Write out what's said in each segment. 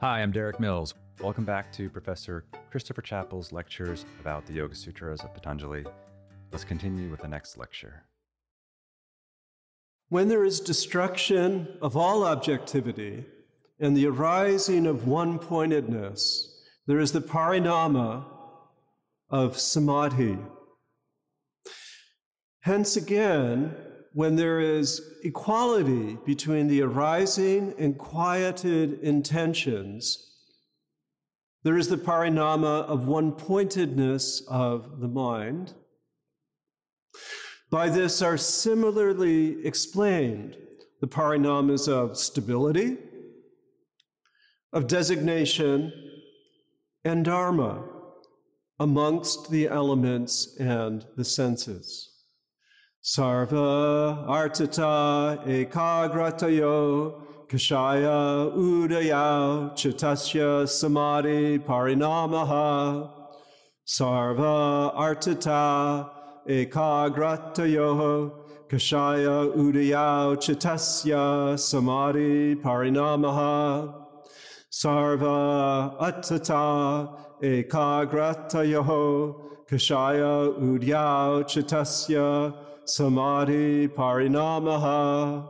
Hi, I'm Derek Mills. Welcome back to Professor Christopher Chapple's lectures about the Yoga Sutras of Patanjali. Let's continue with the next lecture. When there is destruction of all objectivity and the arising of one-pointedness, there is the parinama of samadhi. Hence again, when there is equality between the arising and quieted intentions, there is the parinama of one-pointedness of the mind. By this are similarly explained the parinamas of stability, of designation, and dharma amongst the elements and the senses. Sarva artata ekagratayo kashaya udaya chitasya samadhi parinamaha. Sarva artata ekagratayo kashaya udaya chitasya samadhi parinamaha. Sarva attata ekagratayo kashaya udaya chitasya samadhi parinamaha.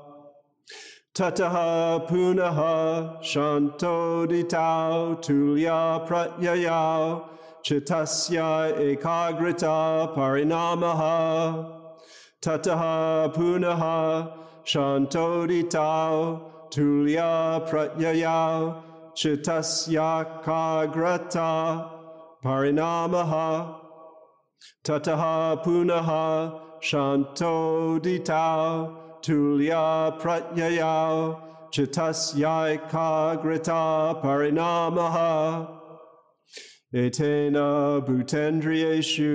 Tataha punaha shanto ditau tulya pratyayau chitasya ekagrita parinamaha. Tataha punaha shanto ditau tulya pratyayau chitasya ekagrita parinamaha. Tataha punaha shanto ditau tulya pratyayau chitasya ekagrita parinamaha. Etena bhutendriyeshu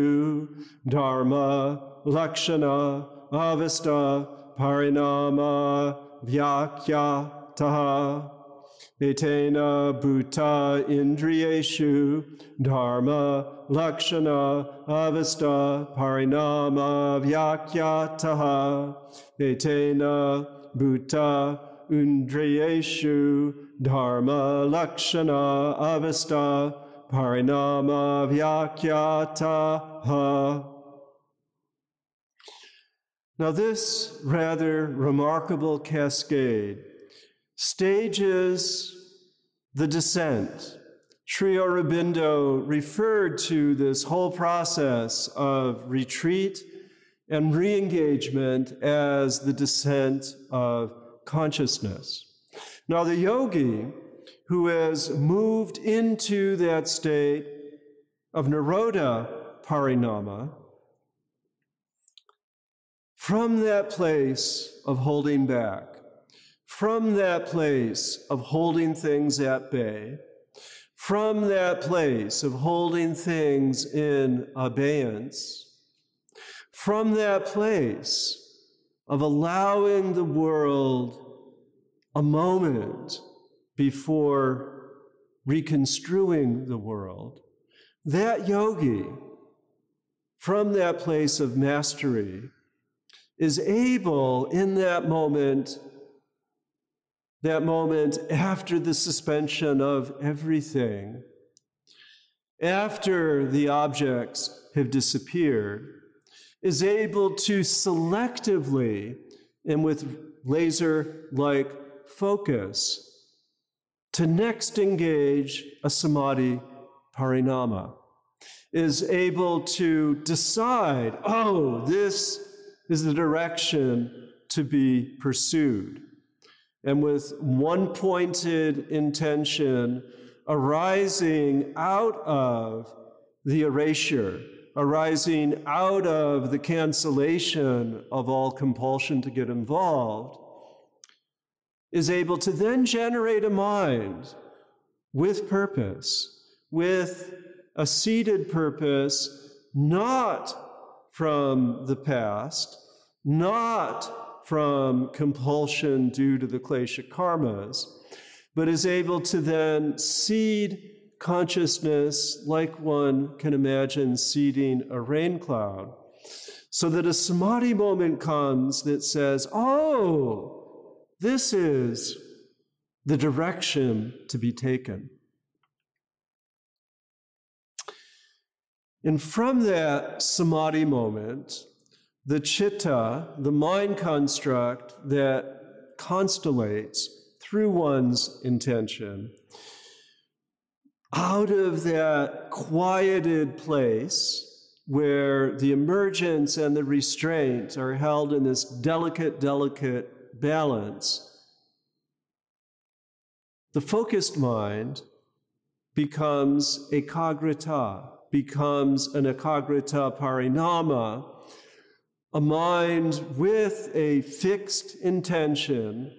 dharma lakshana avasta parinama vyakyataha. Etena bhuta indriyeshu dharma lakshana avasta parinama vyakyataha. Etena bhuta indriyeshu dharma lakshana avasta parinama vyakyataha. Now this rather remarkable cascade stages the descent. Sri Aurobindo referred to this whole process of retreat and re-engagement as the descent of consciousness. Now the yogi who has moved into that state of Nirodha Parinama, from that place of holding back, from that place of holding things at bay, from that place of holding things in abeyance, from that place of allowing the world a moment before reconstruing the world, that yogi, from that place of mastery, is able in that moment after the suspension of everything, after the objects have disappeared, is able to selectively and with laser-like focus to next engage a samadhi parinama, is able to decide, oh, this is the direction to be pursued. And with one-pointed intention arising out of the erasure, arising out of the cancellation of all compulsion to get involved, is able to then generate a mind with purpose, with a seated purpose, not from the past, not from compulsion due to the klesha karmas, but is able to then seed consciousness like one can imagine seeding a rain cloud, so that a samadhi moment comes that says, oh, this is the direction to be taken. And from that samadhi moment, the chitta, the mind construct that constellates through one's intention, out of that quieted place where the emergence and the restraint are held in this delicate balance, the focused mind becomes ekagrita, becomes an ekagrita parinama, a mind with a fixed intention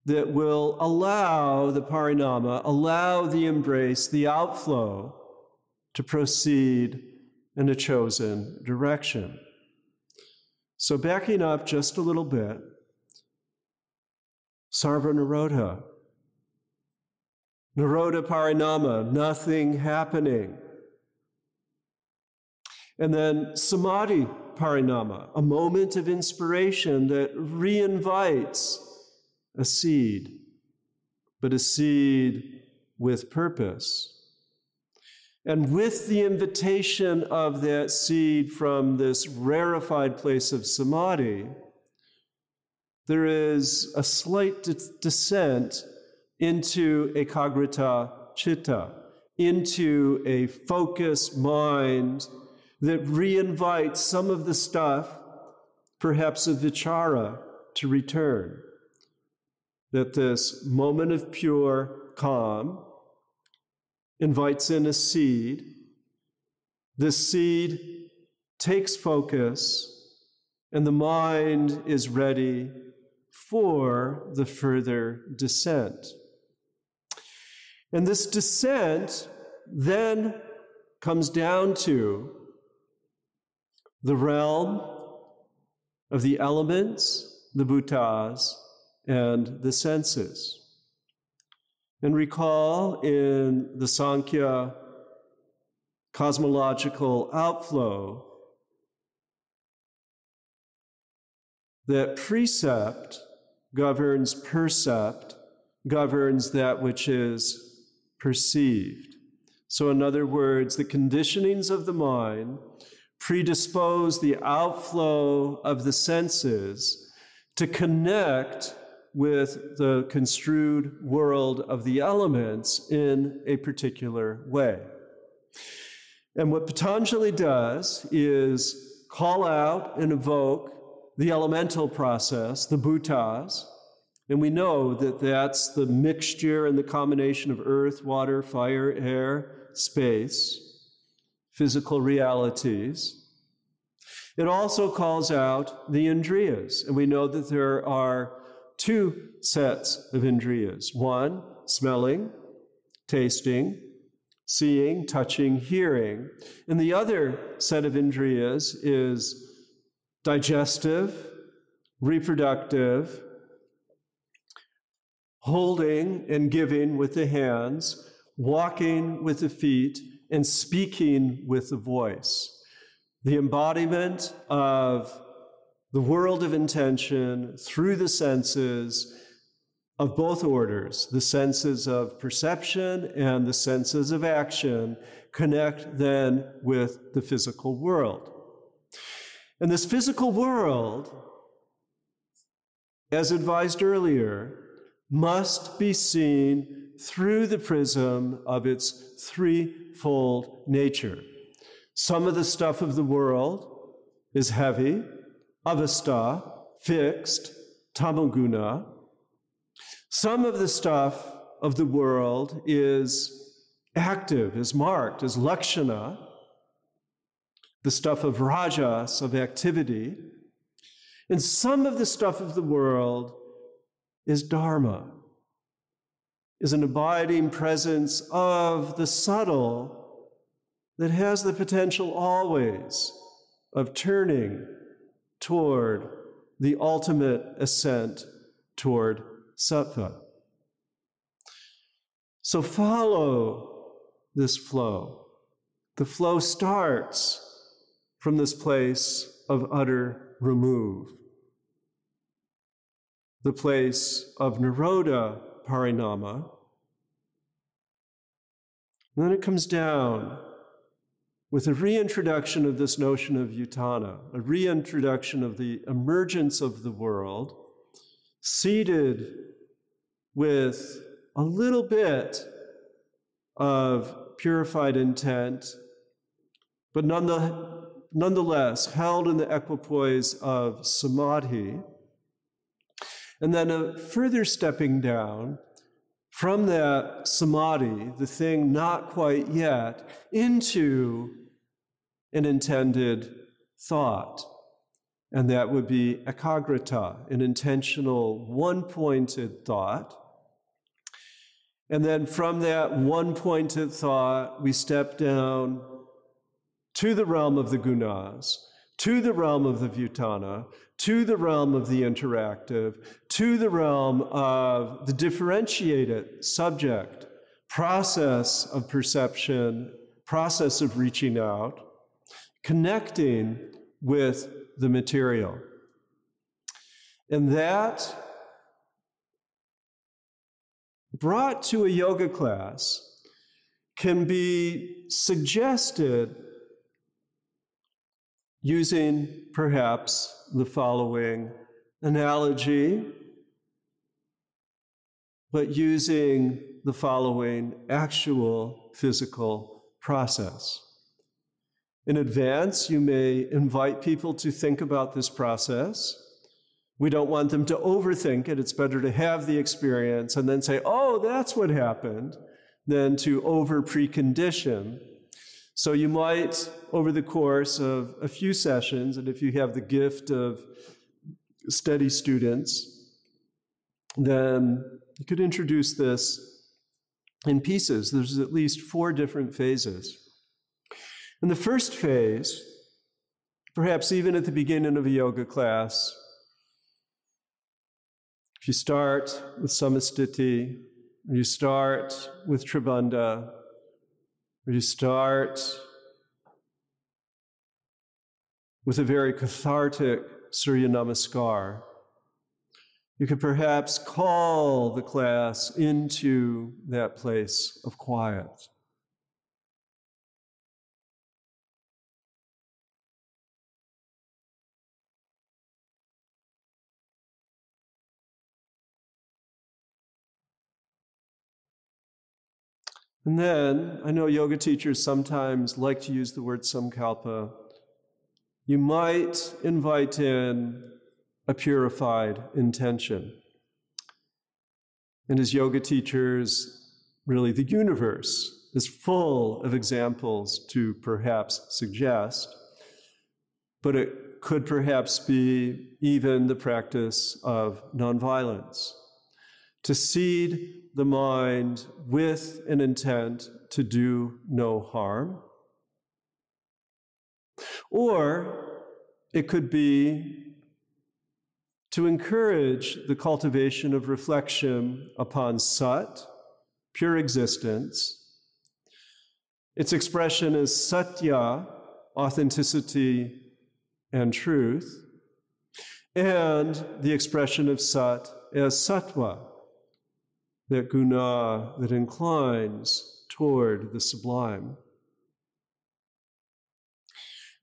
that will allow the parinama, allow the embrace, the outflow to proceed in a chosen direction. So backing up just a little bit, sarva nirodha. Nirodha parinama, nothing happening. And then samadhi parinama, a moment of inspiration that reinvites a seed, but a seed with purpose. And with the invitation of that seed from this rarefied place of samadhi, there is a slight descent into ekagrita chitta, into a focused mind that reinvites some of the stuff, perhaps of vichara, to return. That this moment of pure calm invites in a seed. This seed takes focus, and the mind is ready for the further descent. And this descent then comes down to the realm of the elements, the bhutas, and the senses. And recall in the Sankhya cosmological outflow that precept governs percept, governs that which is perceived. So in other words, the conditionings of the mind predispose the outflow of the senses to connect with the construed world of the elements in a particular way. And what Patanjali does is call out and evoke the elemental process, the bhutas, and we know that that's the mixture and the combination of earth, water, fire, air, space, physical realities. It also calls out the indriyas, and we know that there are two sets of indriyas. One, smelling, tasting, seeing, touching, hearing. And the other set of indriyas is digestive, reproductive, holding and giving with the hands, walking with the feet, and speaking with the voice. The embodiment of the world of intention through the senses of both orders, the senses of perception and the senses of action, connect then with the physical world. And this physical world, as advised earlier, must be seen through the prism of its threefold nature. Some of the stuff of the world is heavy, avastha, fixed, tamoguna. Some of the stuff of the world is active, is marked, is lakshana, the stuff of rajas, of activity. And some of the stuff of the world is dharma, is an abiding presence of the subtle that has the potential always of turning toward the ultimate ascent toward sattva. So follow this flow. The flow starts from this place of utter remove. the place of Nirodha Parinama. And then it comes down with a reintroduction of this notion of Utana, a reintroduction of the emergence of the world, seeded with a little bit of purified intent, but nonetheless held in the equipoise of samadhi, and then a further stepping down from that samadhi, the thing not quite yet, into an intended thought. And that would be ekagrata, an intentional, one-pointed thought. And then from that one-pointed thought, we step down to the realm of the gunas, to the realm of the vyutana, to the realm of the interactive, to the realm of the differentiated subject, process of perception, process of reaching out, connecting with the material. And that, brought to a yoga class, can be suggested using perhaps the following analogy, but using the following actual physical process. In advance, you may invite people to think about this process. We don't want them to overthink it. It's better to have the experience and then say, oh, that's what happened, than to over-precondition. So you might, over the course of a few sessions, and if you have the gift of steady students, then you could introduce this in pieces. There's at least 4 different phases. In the first phase, perhaps even at the beginning of a yoga class, if you start with samastiti, or you start with tribandha, or you start with a very cathartic Surya Namaskar, you could perhaps call the class into that place of quiet. And then, I know yoga teachers sometimes like to use the word samkalpa. You might invite in a purified intention. And as yoga teachers, really the universe is full of examples to perhaps suggest, but it could perhaps be even the practice of nonviolence. To seed the mind with an intent to do no harm. Or it could be to encourage the cultivation of reflection upon Sat, pure existence. Its expression is Satya, authenticity and truth, and the expression of Sat as Sattva, that guna that inclines toward the sublime.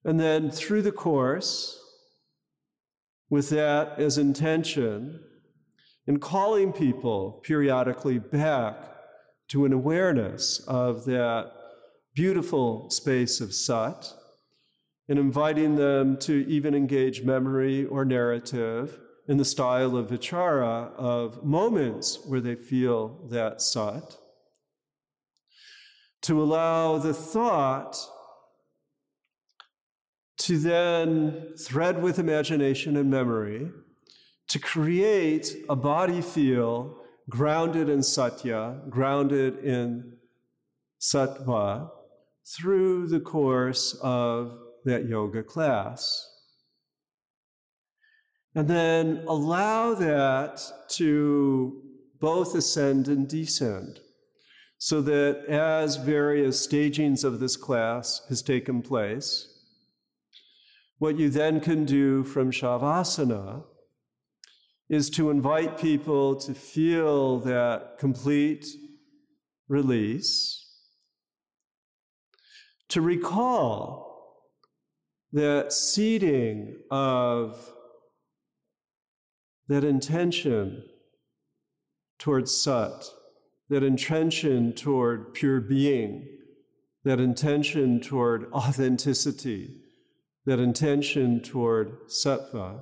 And then through the course, with that as intention, in calling people periodically back to an awareness of that beautiful space of Sat, and inviting them to even engage memory or narrative in the style of vichara, of moments where they feel that Sat, to allow the thought to then thread with imagination and memory, to create a body feel grounded in Satya, grounded in Sattva, through the course of that yoga class. And then allow that to both ascend and descend, so that as various stagings of this class has taken place, what you then can do from Shavasana is to invite people to feel that complete release, to recall that seeding of that intention towards Sat, that intention toward pure being, that intention toward authenticity, that intention toward sattva.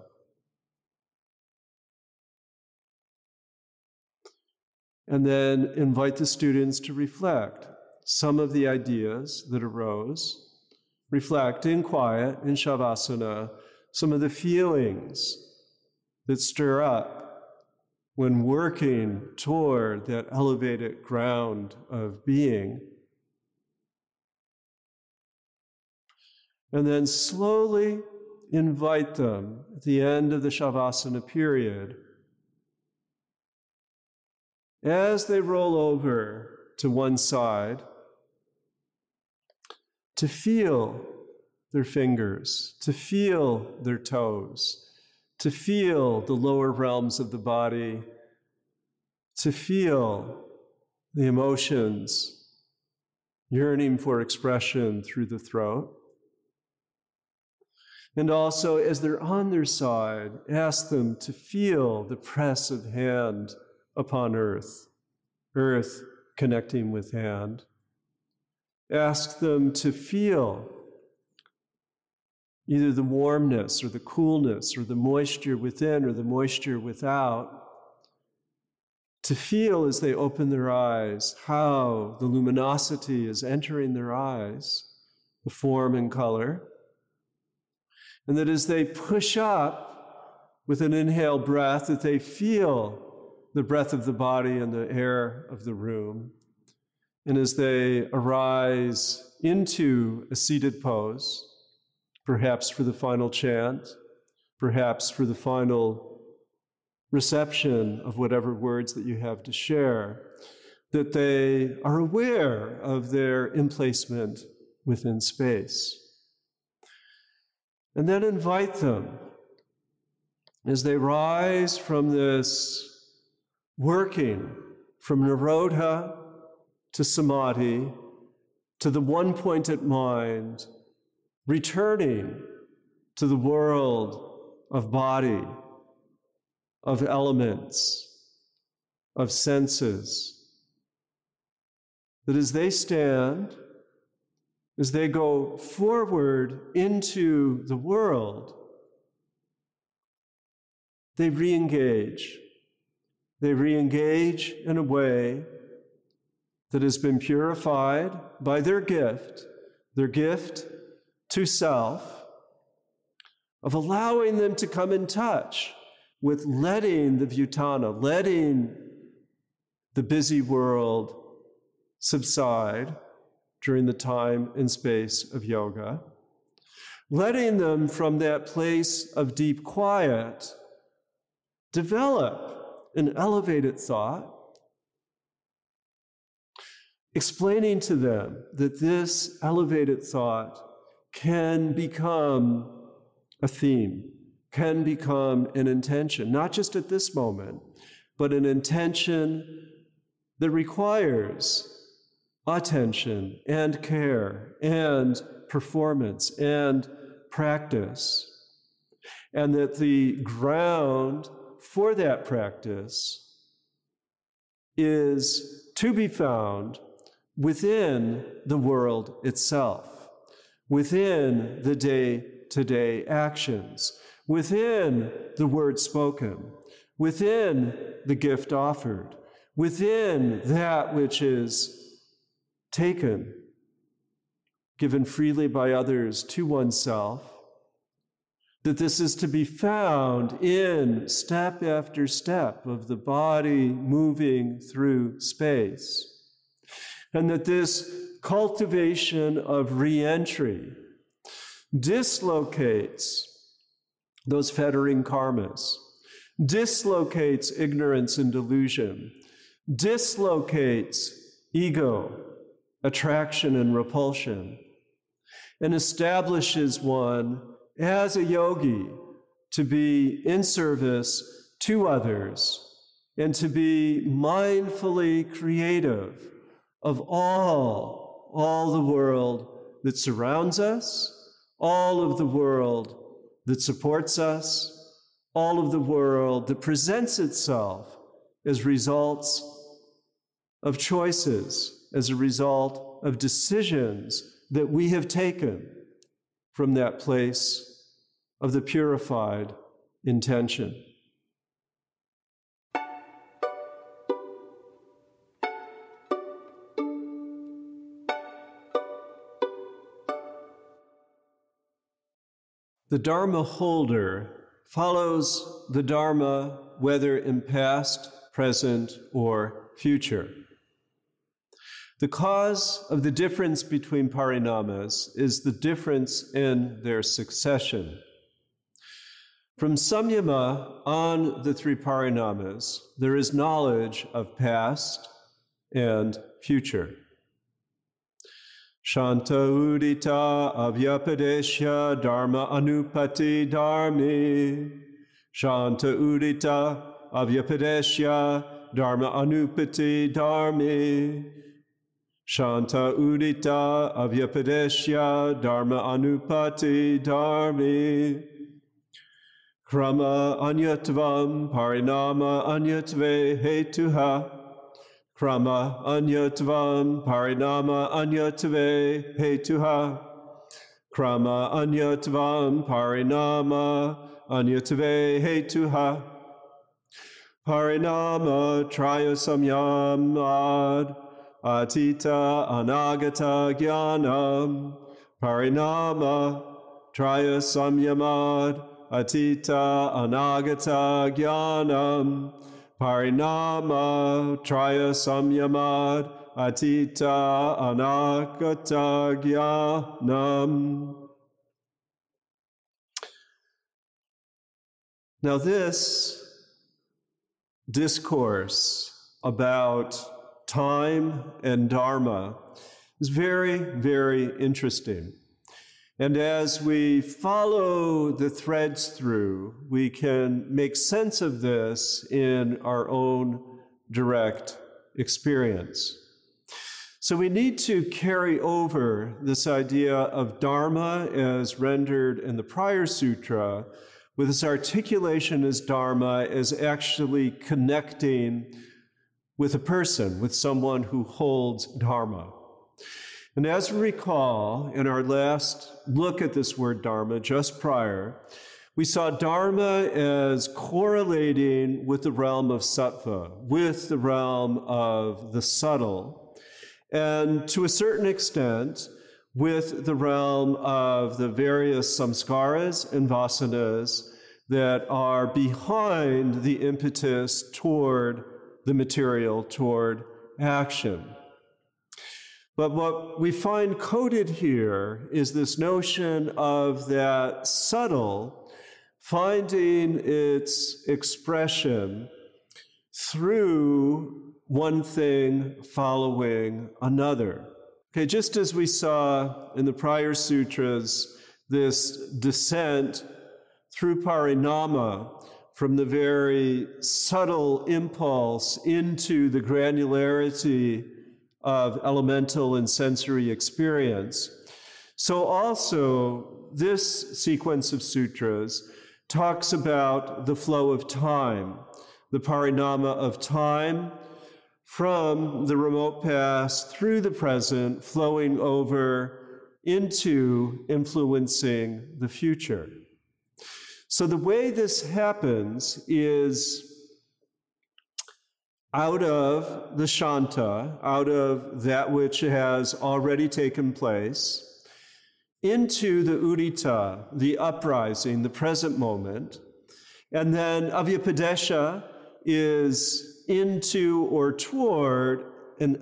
And then invite the students to reflect some of the ideas that arose, reflect in quiet, in shavasana, some of the feelings that stir up when working toward that elevated ground of being. And then slowly invite them at the end of the shavasana period, as they roll over to one side, to feel their fingers, to feel their toes, to feel the lower realms of the body, to feel the emotions yearning for expression through the throat. And also, as they're on their side, ask them to feel the press of hand upon earth, earth connecting with hand. Ask them to feel either the warmness or the coolness or the moisture within or the moisture without, to feel as they open their eyes how the luminosity is entering their eyes, the form and color. And that as they push up with an inhale breath, that they feel the breath of the body and the air of the room. And as they arise into a seated pose, perhaps for the final chant, perhaps for the final reception of whatever words that you have to share, that they are aware of their emplacement within space. And then invite them, as they rise from this working from nirodha to samadhi, to the one-pointed mind, returning to the world of body, of elements, of senses, that as they stand, as they go forward into the world, they re-engage. They re-engage in a way that has been purified by their gift to self, of allowing them to come in touch with letting the vyutana, letting the busy world subside during the time and space of yoga, letting them from that place of deep quiet develop an elevated thought, explaining to them that this elevated thought can become a theme, can become an intention, not just at this moment, but an intention that requires attention and care and performance and practice, and that the ground for that practice is to be found within the world itself, within the day-to-day actions, within the word spoken, within the gift offered, within that which is taken, given freely by others to oneself, that this is to be found in step after step of the body moving through space. And that this cultivation of re-entry dislocates those fettering karmas, dislocates ignorance and delusion, dislocates ego, attraction and repulsion, and establishes one as a yogi to be in service to others, and to be mindfully creative of all the world that surrounds us, all of the world that supports us, all of the world that presents itself as results of choices, as a result of decisions that we have taken from that place of the purified intention. The Dharma holder follows the Dharma whether in past, present, or future. The cause of the difference between parinamas is the difference in their succession. From samyama on the three parinamas, there is knowledge of past and future. Shanta udita avyapadesha dharma anupati dharmi. Shanta udita avyapadesha dharma anupati dharmi. Shanta udita avyapadesha dharma anupati dharmi. Krama anyatvam parinama anyatve hetuha. Krama anyatvam parinama anyatve hetuha. Krama anyatvam parinama anyatve hetuha. Parinama traya samyamad atita anagata jnanam. Parinama traya samyamad atita anagata jnanam. Parinama traya samyamad atita anagata jnanam. Now this discourse about time and dharma is very, very interesting. And as we follow the threads through, we can make sense of this in our own direct experience. So we need to carry over this idea of dharma as rendered in the prior sutra with this articulation as dharma as actually connecting with a person, with someone who holds dharma. And as we recall, in our last look at this word dharma just prior, we saw dharma as correlating with the realm of sattva, with the realm of the subtle, and to a certain extent, with the realm of the various samskaras and vasanas that are behind the impetus toward the material, toward action. But what we find coded here is this notion of that subtle finding its expression through one thing following another. Okay, just as we saw in the prior sutras, this descent through parinama from the very subtle impulse into the granularity of elemental and sensory experience. So also, this sequence of sutras talks about the flow of time, the parinama of time from the remote past through the present, flowing over into influencing the future. So the way this happens is out of the shanta, out of that which has already taken place, into the udita, the uprising, the present moment, and then avyapadesha is into or toward an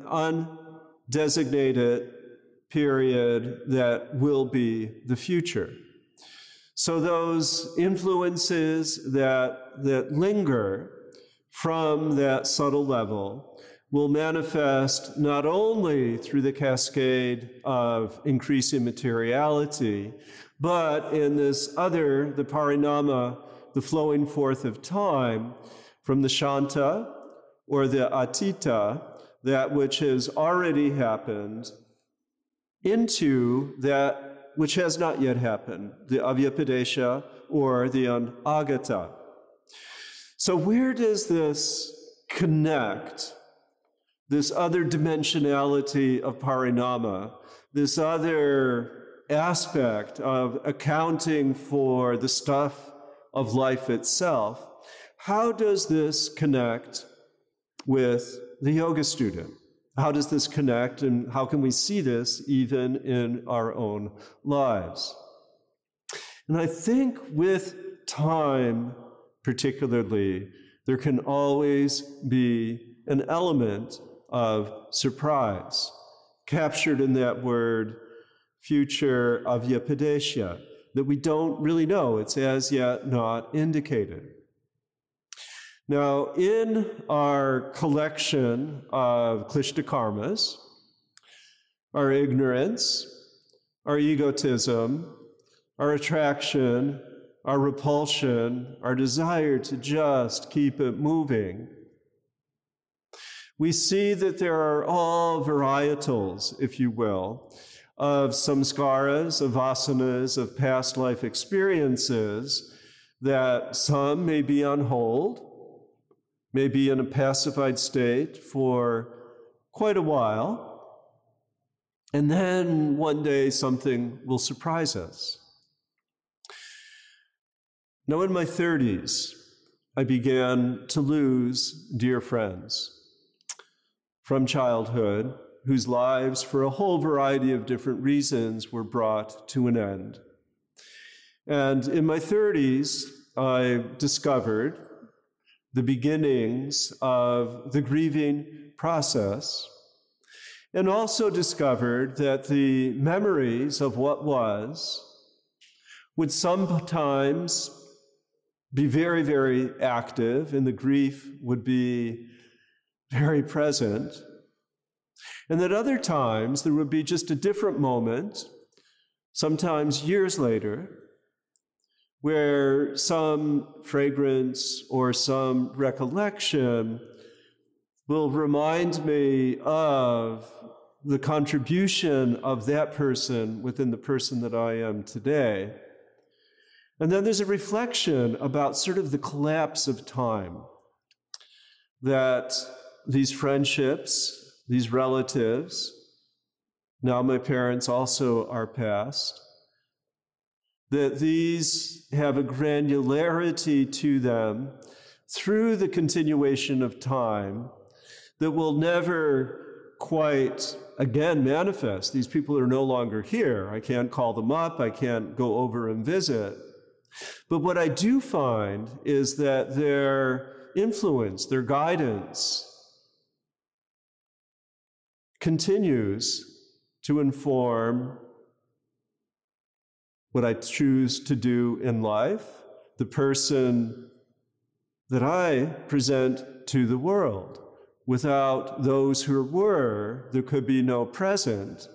undesignated period that will be the future. So those influences that linger from that subtle level will manifest not only through the cascade of increasing materiality, but in this other, the parinama, the flowing forth of time from the Shanta or the Atita, that which has already happened, into that which has not yet happened, the Avyapadesha or the Anagata. So where does this connect, this other dimensionality of parinama, this other aspect of accounting for the stuff of life itself? How does this connect with the yoga student? How does this connect, and how can we see this even in our own lives? And I think with time, particularly, there can always be an element of surprise, captured in that word, future avyapadesha, that we don't really know. It's as yet not indicated. Now, in our collection of klishta karmas, our ignorance, our egotism, our attraction, our repulsion, our desire to just keep it moving, we see that there are all varietals, if you will, of samskaras, of vasanas, of past life experiences, that some may be on hold, may be in a pacified state for quite a while, and then one day something will surprise us. Now, in my 30s, I began to lose dear friends from childhood, whose lives, for a whole variety of different reasons, were brought to an end. And in my 30s, I discovered the beginnings of the grieving process, and also discovered that the memories of what was would sometimes be very, very active, and the grief would be very present. And that other times there would be just a different moment, sometimes years later, where some fragrance or some recollection will remind me of the contribution of that person within the person that I am today. And then there's a reflection about sort of the collapse of time, that these friendships, these relatives, now my parents also are passed, that these have a granularity to them through the continuation of time that will never quite again manifest. These people are no longer here. I can't call them up. I can't go over and visit. But what I do find is that their influence, their guidance, continues to inform what I choose to do in life, the person that I present to the world. Without those who were, there could be no present.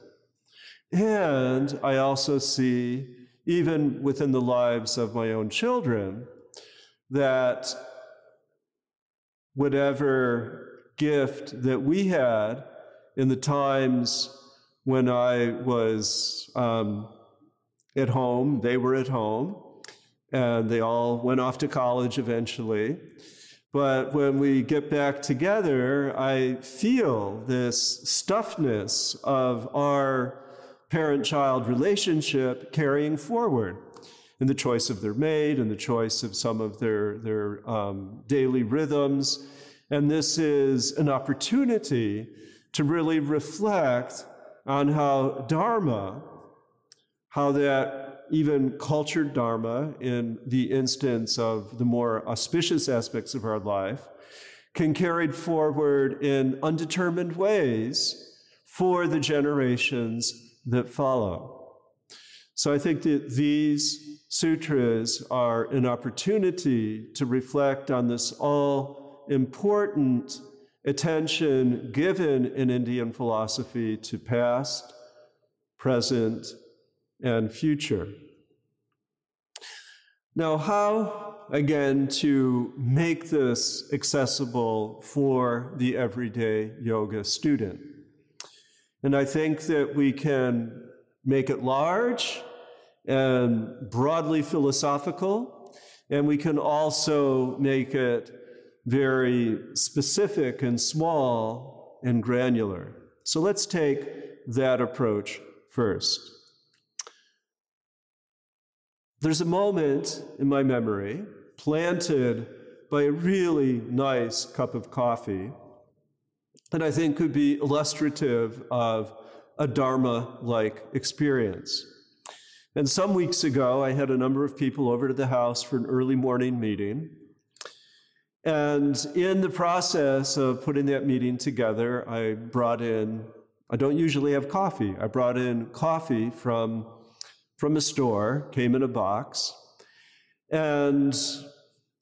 And I also see, even within the lives of my own children, that whatever gift that we had in the times when I was at home, they were at home, and they all went off to college eventually. But when we get back together, I feel this stuffness of our parent-child relationship carrying forward in the choice of their maid and the choice of some of their daily rhythms. And this is an opportunity to really reflect on how Dharma, how that even cultured Dharma, in the instance of the more auspicious aspects of our life, can carry forward in undetermined ways for the generations that follow. So I think that these sutras are an opportunity to reflect on this all-important attention given in Indian philosophy to past, present, and future. Now, how again, to make this accessible for the everyday yoga student. And I think that we can make it large and broadly philosophical, and we can also make it very specific and small and granular. So let's take that approach first. There's a moment in my memory planted by a really nice cup of coffee that I think could be illustrative of a Dharma-like experience. And some weeks ago, I had a number of people over to the house for an early morning meeting. And in the process of putting that meeting together, I don't usually have coffee. I brought in coffee from a store, came in a box, and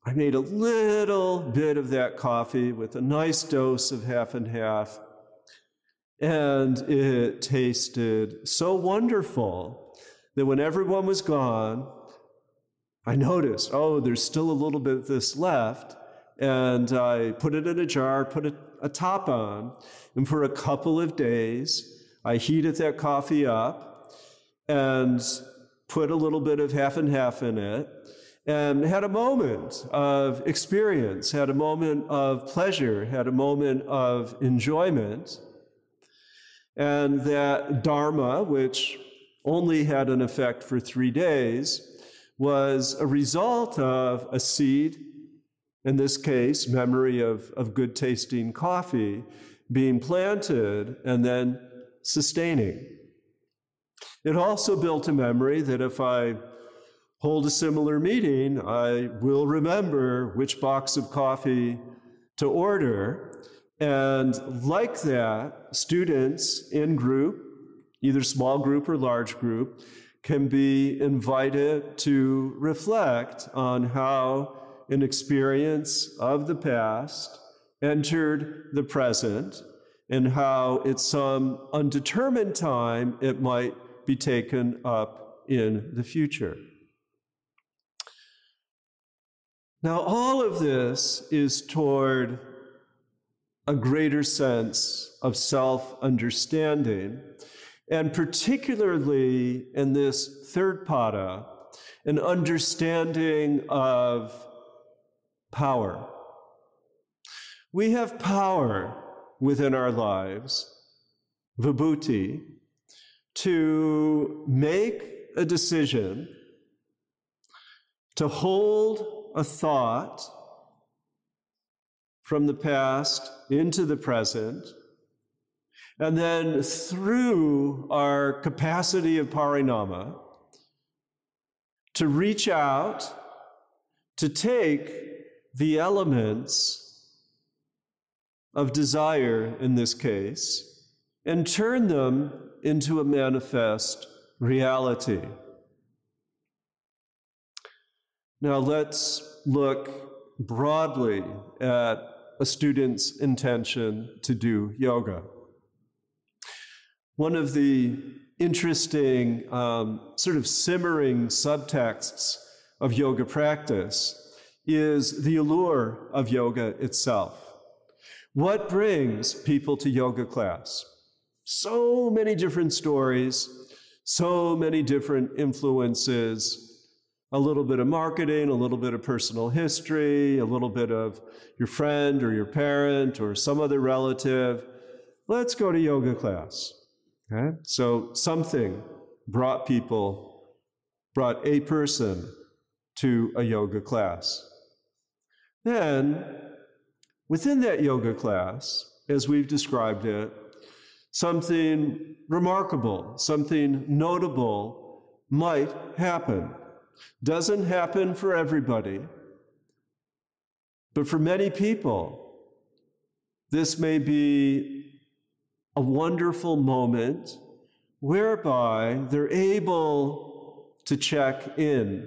I made a little bit of that coffee with a nice dose of half and half, and it tasted so wonderful that when everyone was gone, I noticed, there's still a little bit of this left, and I put it in a jar, put a top on, and for a couple of days, I heated that coffee up and put a little bit of half and half in it, and had a moment of experience, had a moment of pleasure, had a moment of enjoyment. And that Dharma, which only had an effect for 3 days, was a result of a seed, in this case, memory of good tasting coffee, being planted and then sustaining. It also built a memory that if I hold a similar meeting, I will remember which box of coffee to order. And like that, students in group, either small group or large group, can be invited to reflect on how an experience of the past entered the present and how at some undetermined time it might be taken up in the future. Now, all of this is toward a greater sense of self-understanding, and particularly in this third pada, an understanding of power. We have power within our lives, vibhuti, to make a decision, to hold a thought from the past into the present, and then through our capacity of parinama, to reach out, to take the elements of desire in this case, and turn them into a manifest reality. Now let's look broadly at a student's intention to do yoga. One of the interesting sort of simmering subtexts of yoga practice is the allure of yoga itself. What brings people to yoga class? So many different stories, so many different influences, a little bit of marketing, a little bit of personal history, a little bit of your friend or your parent or some other relative. Let's go to yoga class. Okay? So something brought a person to a yoga class. Then, within that yoga class, as we've described it, something remarkable, something notable might happen. Doesn't happen for everybody, but for many people, this may be a wonderful moment whereby they're able to check in,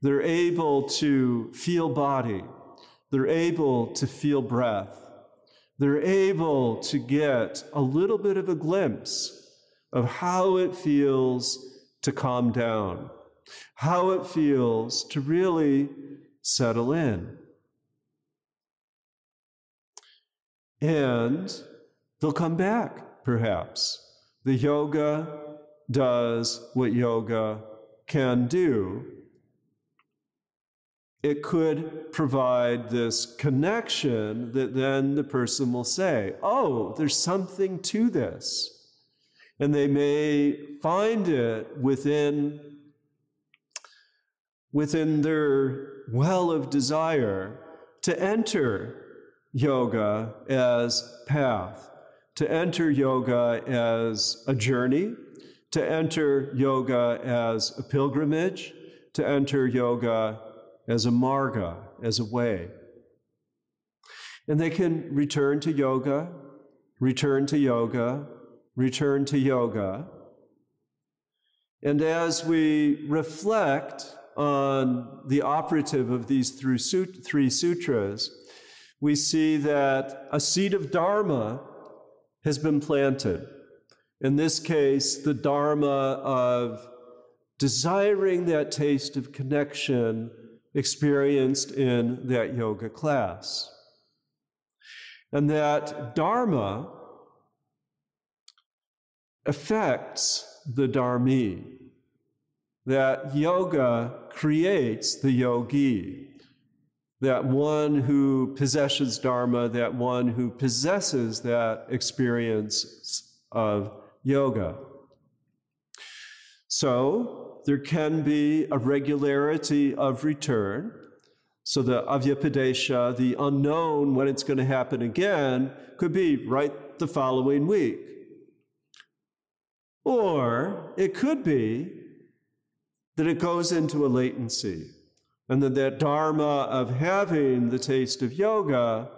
they're able to feel body, they're able to feel breath, they're able to get a little bit of a glimpse of how it feels to calm down, how it feels to really settle in. And they'll come back, perhaps. The yoga does what yoga can do. It could provide this connection that then the person will say, oh, there's something to this. And they may find it within their well of desire to enter yoga as path, to enter yoga as a journey, to enter yoga as a pilgrimage, to enter yoga as a marga, as a way. And they can return to yoga, return to yoga, return to yoga. And as we reflect on the operative of these three sutras, we see that a seed of Dharma has been planted. In this case, the Dharma of desiring that taste of connection experienced in that yoga class. And that Dharma affects the Dharmi. That yoga creates the yogi. That one who possesses Dharma, that one who possesses that experience of yoga. So there can be a regularity of return. So the avyapadesha, the unknown when it's going to happen again, could be right the following week. Or it could be that it goes into a latency, and that Dharma of having the taste of yoga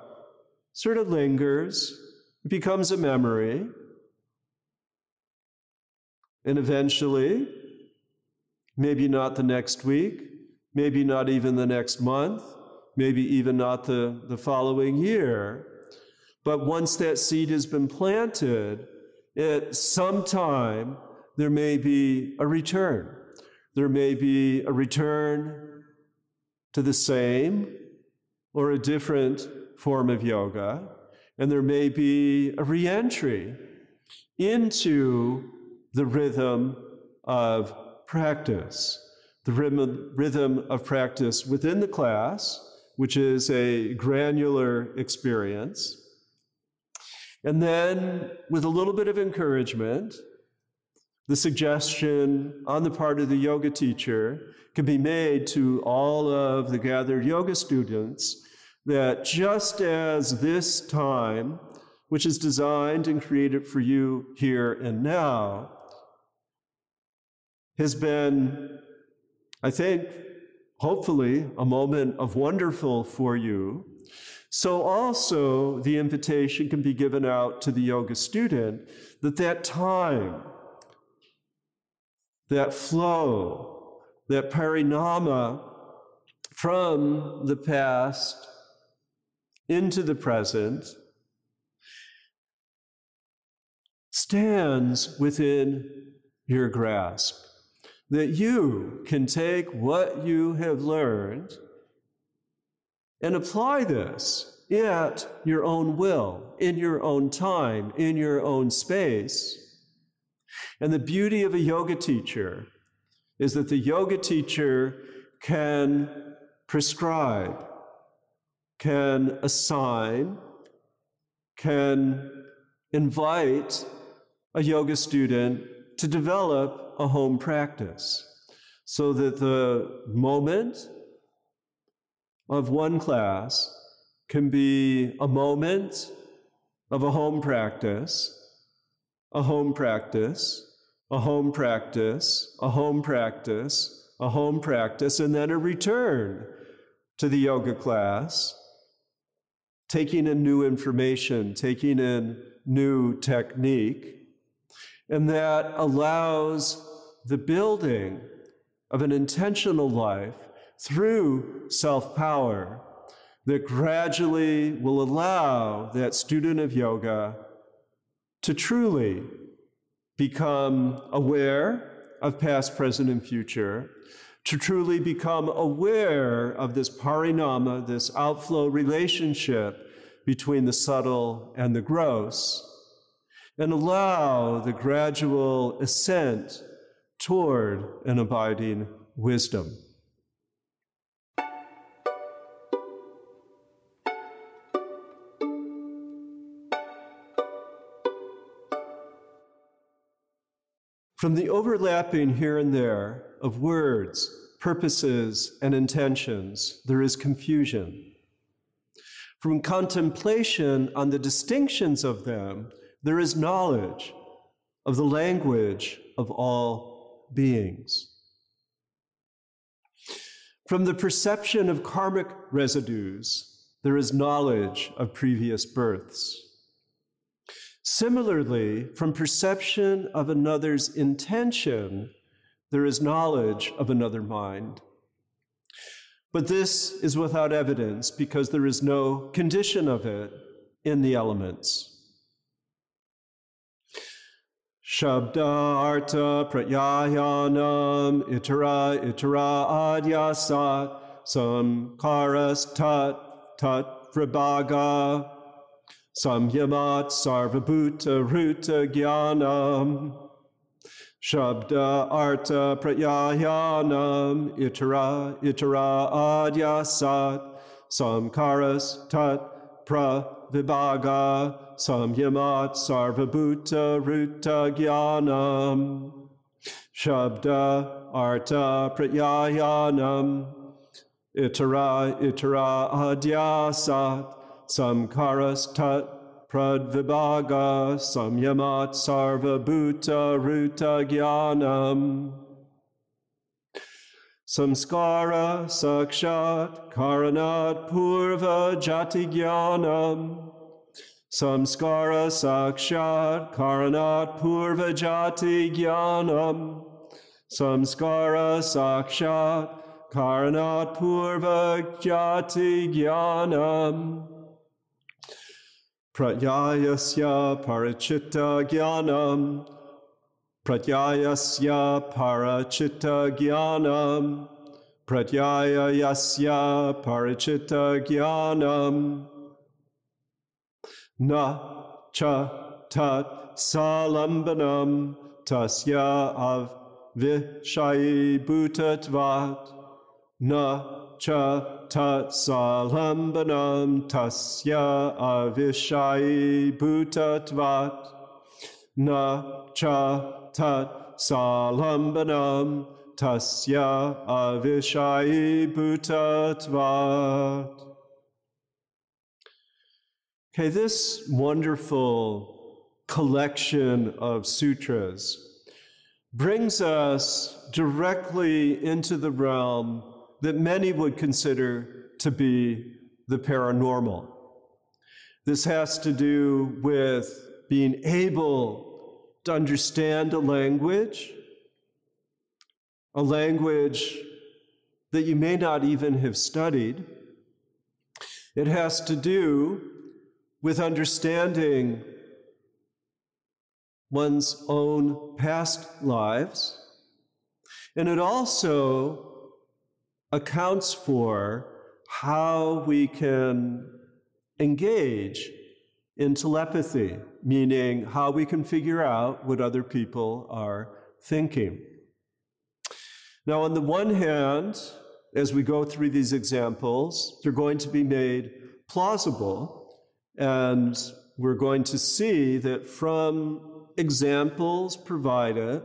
sort of lingers, becomes a memory, and eventually, maybe not the next week, maybe not even the next month, maybe even not the following year, but once that seed has been planted, at some time there may be a return. There may be a return to the same or a different form of yoga, and there may be a re-entry into the rhythm of practice, the rhythm of practice within the class, which is a granular experience. And then, with a little bit of encouragement, the suggestion on the part of the yoga teacher can be made to all of the gathered yoga students that just as this time, which is designed and created for you here and now, has been, I think, hopefully, a moment of wonderful for you, so also the invitation can be given out to the yoga student that time, that flow, that parinama from the past into the present stands within your grasp. That you can take what you have learned and apply this at your own will, in your own time, in your own space. And the beauty of a yoga teacher is that the yoga teacher can prescribe, can assign, can invite a yoga student to develop a home practice so that the moment of one class can be a moment of a home practice, a home practice, a home practice, a home practice, a home practice, and then a return to the yoga class, taking in new information, taking in new technique, and that allows the building of an intentional life through self-power that gradually will allow that student of yoga to truly become aware of past, present, and future, to truly become aware of this parinama, this outflow relationship between the subtle and the gross, and allow the gradual ascent toward an abiding wisdom. From the overlapping here and there of words, purposes, and intentions, there is confusion. From contemplation on the distinctions of them, there is knowledge of the language of all beings. From the perception of karmic residues, there is knowledge of previous births. Similarly, from perception of another's intention, there is knowledge of another mind. But this is without evidence because there is no condition of it in the elements. Shabda arta pratyayanam itara adyasat samkaras tat prabhaga samyamat sarvabhuta ruta jnanam. Shabda arta pratyayanam itara adyasat samkaras tat pravibhaga samyamat sarvabhuta ruta jnanam. Shabda arta pratyayanam itara adyasat samkaras tat pradvibhaga samyamat sarvabhuta ruta jnanam. Samskara sakshat karanat purva jati jnanam. Samskara sakshat karanat purva jati jnanam. Samskara sakshat karanat purva jati jnanam. Pratyayasya parachita jnanam. Pratyayasya parachita jnanam. Pratyayasya parachita jnanam. Na cha tat salambanam tasya avishai bhutatvat. Na cha tat salambanam tasya avishai bhutatvat. Na cha tat salambanam tasya avishai bhutatvat. Okay, this wonderful collection of sutras brings us directly into the realm that many would consider to be the paranormal. This has to do with being able to understand a language that you may not even have studied. It has to do with understanding one's own past lives, and it also accounts for how we can engage in telepathy, meaning how we can figure out what other people are thinking. Now, on the one hand, as we go through these examples, they're going to be made plausible, and we're going to see that from examples provided,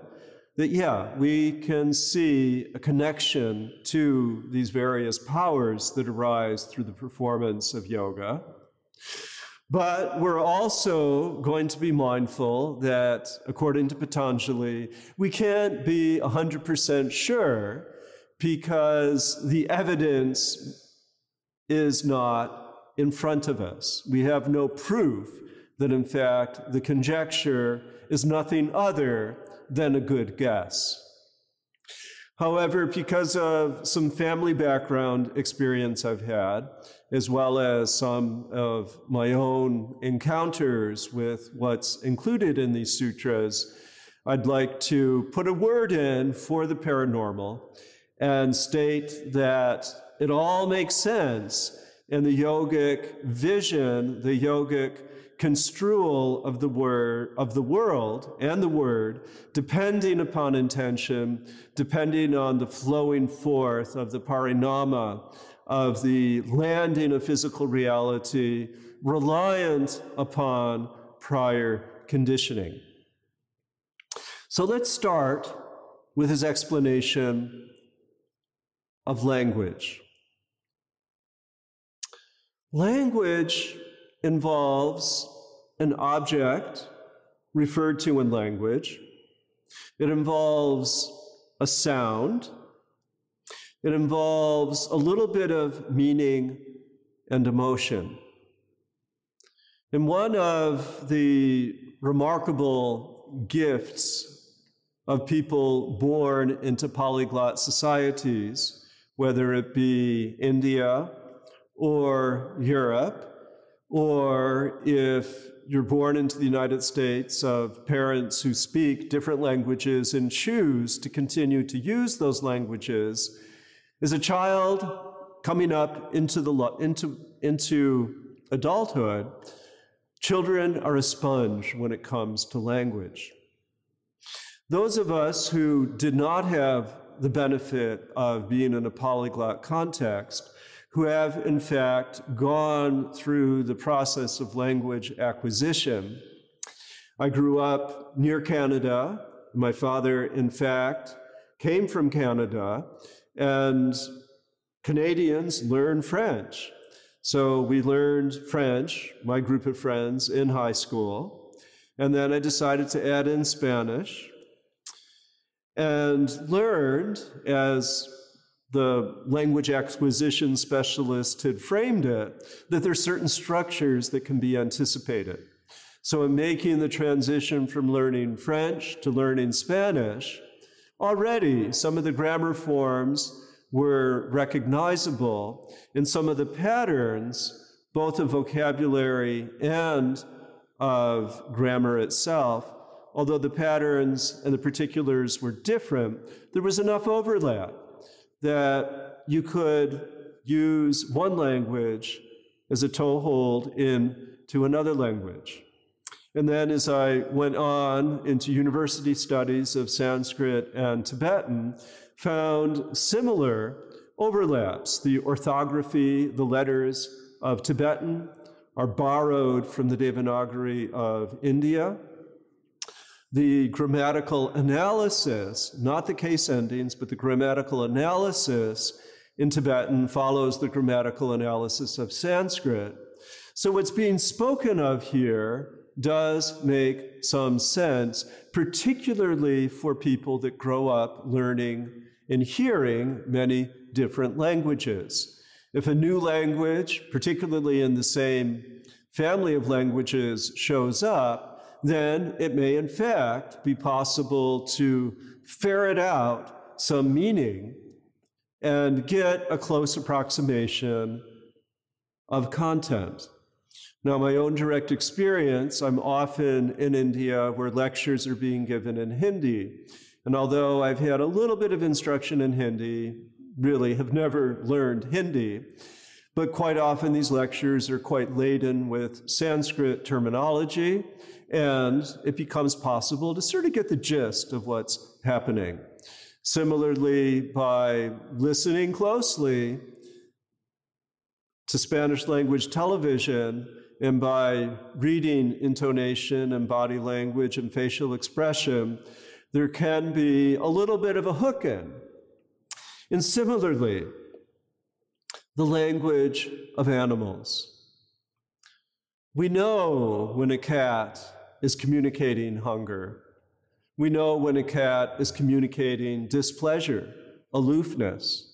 that, yeah, we can see a connection to these various powers that arise through the performance of yoga. But we're also going to be mindful that, according to Patanjali, we can't be 100% sure because the evidence is not in front of us. We have no proof that, in fact, the conjecture is nothing other than a good guess. However, because of some family background experience I've had, as well as some of my own encounters with what's included in these sutras, I'd like to put a word in for the paranormal and state that it all makes sense in the yogic vision, the yogic construal of the world and the word, depending upon intention, depending on the flowing forth of the parinama, of the landing of physical reality, reliant upon prior conditioning. So let's start with his explanation of language. Language involves an object referred to in language. It involves a sound. It involves a little bit of meaning and emotion. And one of the remarkable gifts of people born into polyglot societies, whether it be India or Europe, or if you're born into the United States of parents who speak different languages and choose to continue to use those languages, as a child coming up into adulthood, children are a sponge when it comes to language. Those of us who did not have the benefit of being in a polyglot context, who have in fact gone through the process of language acquisition. I grew up near Canada. My father, in fact, came from Canada, and Canadians learn French. So we learned French, my group of friends, in high school. And then I decided to add in Spanish and learned, as the language acquisition specialist had framed it, that there are certain structures that can be anticipated. So in making the transition from learning French to learning Spanish, already some of the grammar forms were recognizable, and some of the patterns, both of vocabulary and of grammar itself, although the patterns and the particulars were different, there was enough overlap that you could use one language as a toehold into another language. And then as I went on into university studies of Sanskrit and Tibetan, found similar overlaps. The orthography, the letters of Tibetan are borrowed from the Devanagari of India. The grammatical analysis, not the case endings, but the grammatical analysis in Tibetan follows the grammatical analysis of Sanskrit. So what's being spoken of here does make some sense, particularly for people that grow up learning and hearing many different languages. If a new language, particularly in the same family of languages, shows up, then it may in fact be possible to ferret out some meaning and get a close approximation of content. Now, my own direct experience, I'm often in India where lectures are being given in Hindi. And although I've had a little bit of instruction in Hindi, really have never learned Hindi, but quite often these lectures are quite laden with Sanskrit terminology, and it becomes possible to sort of get the gist of what's happening. Similarly, by listening closely to Spanish language television and by reading intonation and body language and facial expression, there can be a little bit of a hook in. And similarly, the language of animals. We know when a cat is communicating hunger. We know when a cat is communicating displeasure, aloofness.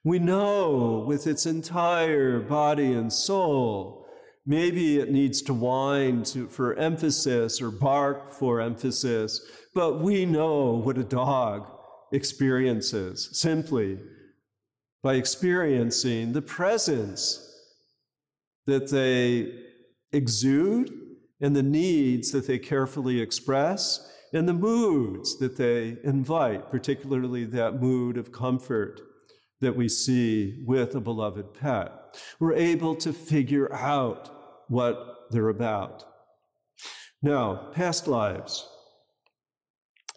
We know with its entire body and soul, maybe it needs to whine for emphasis or bark for emphasis, but we know what a dog experiences simply by experiencing the presence that they exude and the needs that they carefully express and the moods that they invite, particularly that mood of comfort that we see with a beloved pet. We're able to figure out what they're about. Now, past lives.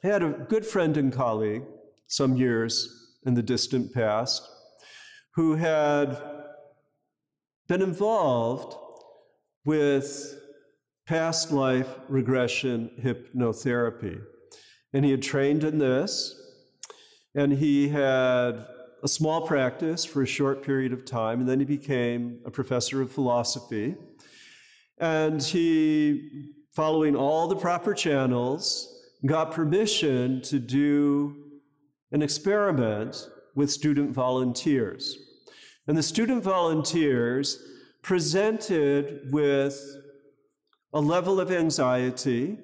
I had a good friend and colleague some years in the distant past who had been involved with past life regression hypnotherapy. And he had trained in this, and he had a small practice for a short period of time, and then he became a professor of philosophy. And he, following all the proper channels, got permission to do an experiment with student volunteers. And the student volunteers presented with a level of anxiety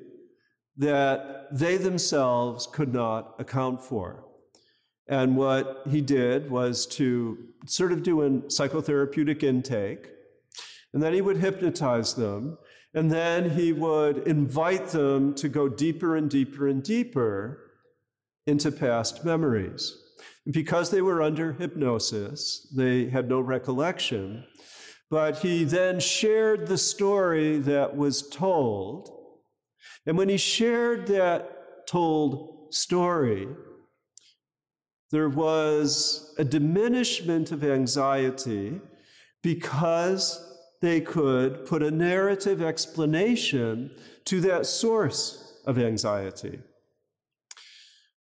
that they themselves could not account for. And what he did was to sort of do a psychotherapeutic intake, and then he would hypnotize them, and then he would invite them to go deeper and deeper and deeper into past memories. And because they were under hypnosis, they had no recollection, but he then shared the story that was told. And when he shared that told story, there was a diminishment of anxiety because they could put a narrative explanation to that source of anxiety.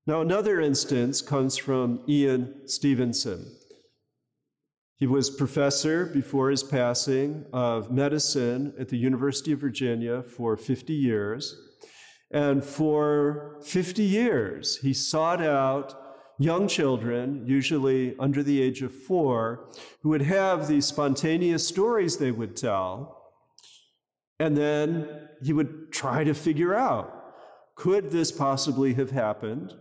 Now, another instance comes from Ian Stevenson. He was professor before his passing of medicine at the University of Virginia for 50 years. And for 50 years, he sought out young children, usually under the age of 4, who would have these spontaneous stories they would tell. And then he would try to figure out, could this possibly have happened?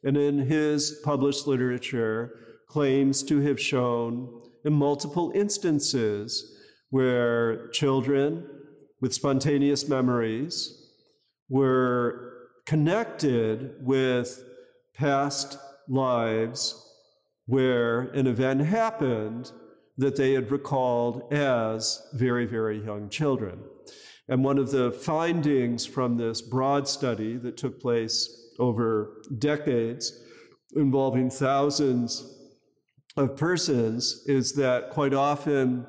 And in his published literature, claims to have shown in multiple instances where children with spontaneous memories were connected with past lives where an event happened that they had recalled as very, very young children. And one of the findings from this broad study that took place over decades, involving thousands of persons, is that quite often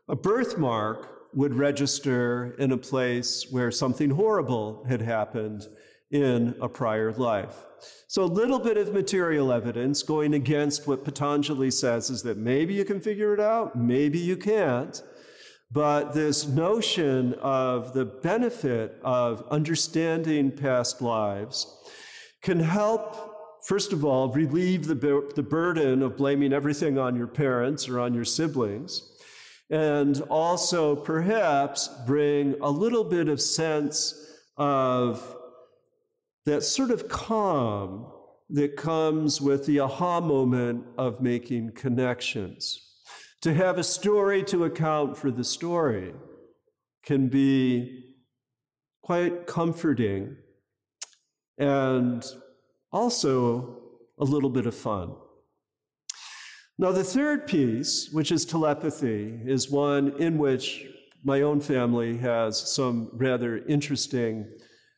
a birthmark would register in a place where something horrible had happened in a prior life. So a little bit of material evidence going against what Patanjali says is that maybe you can figure it out, maybe you can't. But this notion of the benefit of understanding past lives can help, first of all, relieve the burden of blaming everything on your parents or on your siblings, and also perhaps bring a little bit of sense of that sort of calm that comes with the aha moment of making connections. To have a story to account for the story can be quite comforting and also a little bit of fun. Now, the third piece, which is telepathy, is one in which my own family has some rather interesting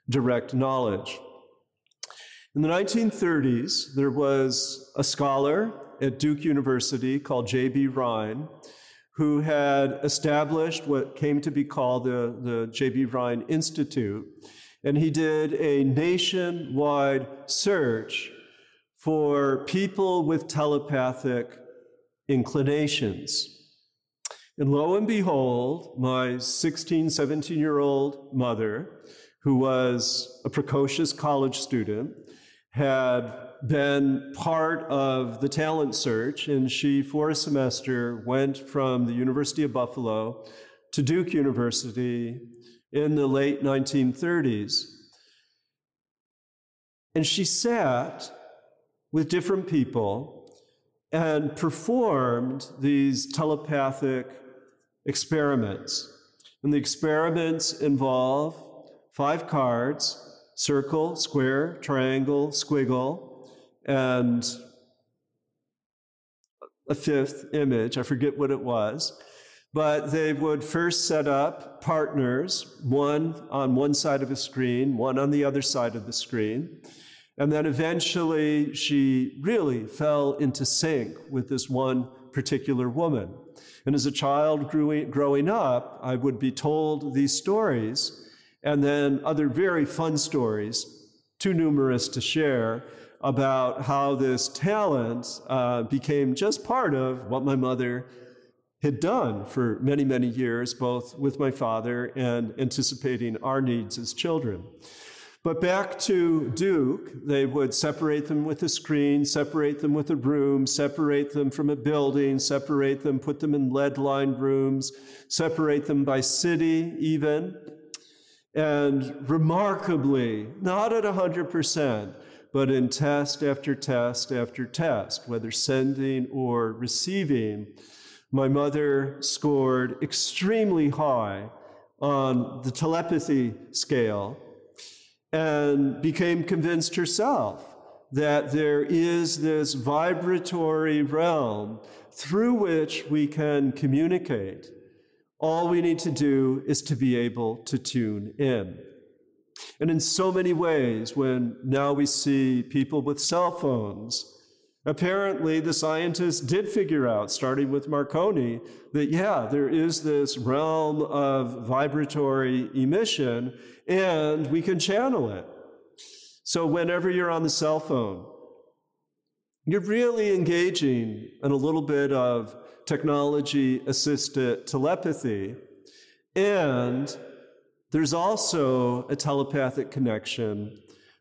direct knowledge. In the 1930s, there was a scholar at Duke University called J.B. Rhine, who had established what came to be called the J.B. Rhine Institute, and he did a nationwide search for people with telepathic inclinations. And lo and behold, my 16, 17-year-old mother, who was a precocious college student, had been part of the talent search, and she, for a semester, went from the University of Buffalo to Duke University in the late 1930s. And she sat with different people and performed these telepathic experiments. And the experiments involve 5 cards circle, square, triangle, squiggle, and a fifth image. I forget what it was. But they would first set up partners, one on one side of a screen, one on the other side of the screen. And then eventually she really fell into sync with this one particular woman. And as a child growing up, I would be told these stories and then other very fun stories, too numerous to share, about how this talent became just part of what my mother had done for many, many years, both with my father and anticipating our needs as children. But back to Duke, they would separate them with a screen, separate them with a room, separate them from a building, separate them, put them in lead-lined rooms, separate them by city even. And remarkably, not at 100%, but in test after test after test, whether sending or receiving, my mother scored extremely high on the telepathy scale and became convinced herself that there is this vibratory realm through which we can communicate. All we need to do is to be able to tune in. And in so many ways, when now we see people with cell phones, apparently the scientists did figure out, starting with Marconi, that there is this realm of vibratory emission and we can channel it. So whenever you're on the cell phone, you're really engaging in a little bit of technology-assisted telepathy, and there's also a telepathic connection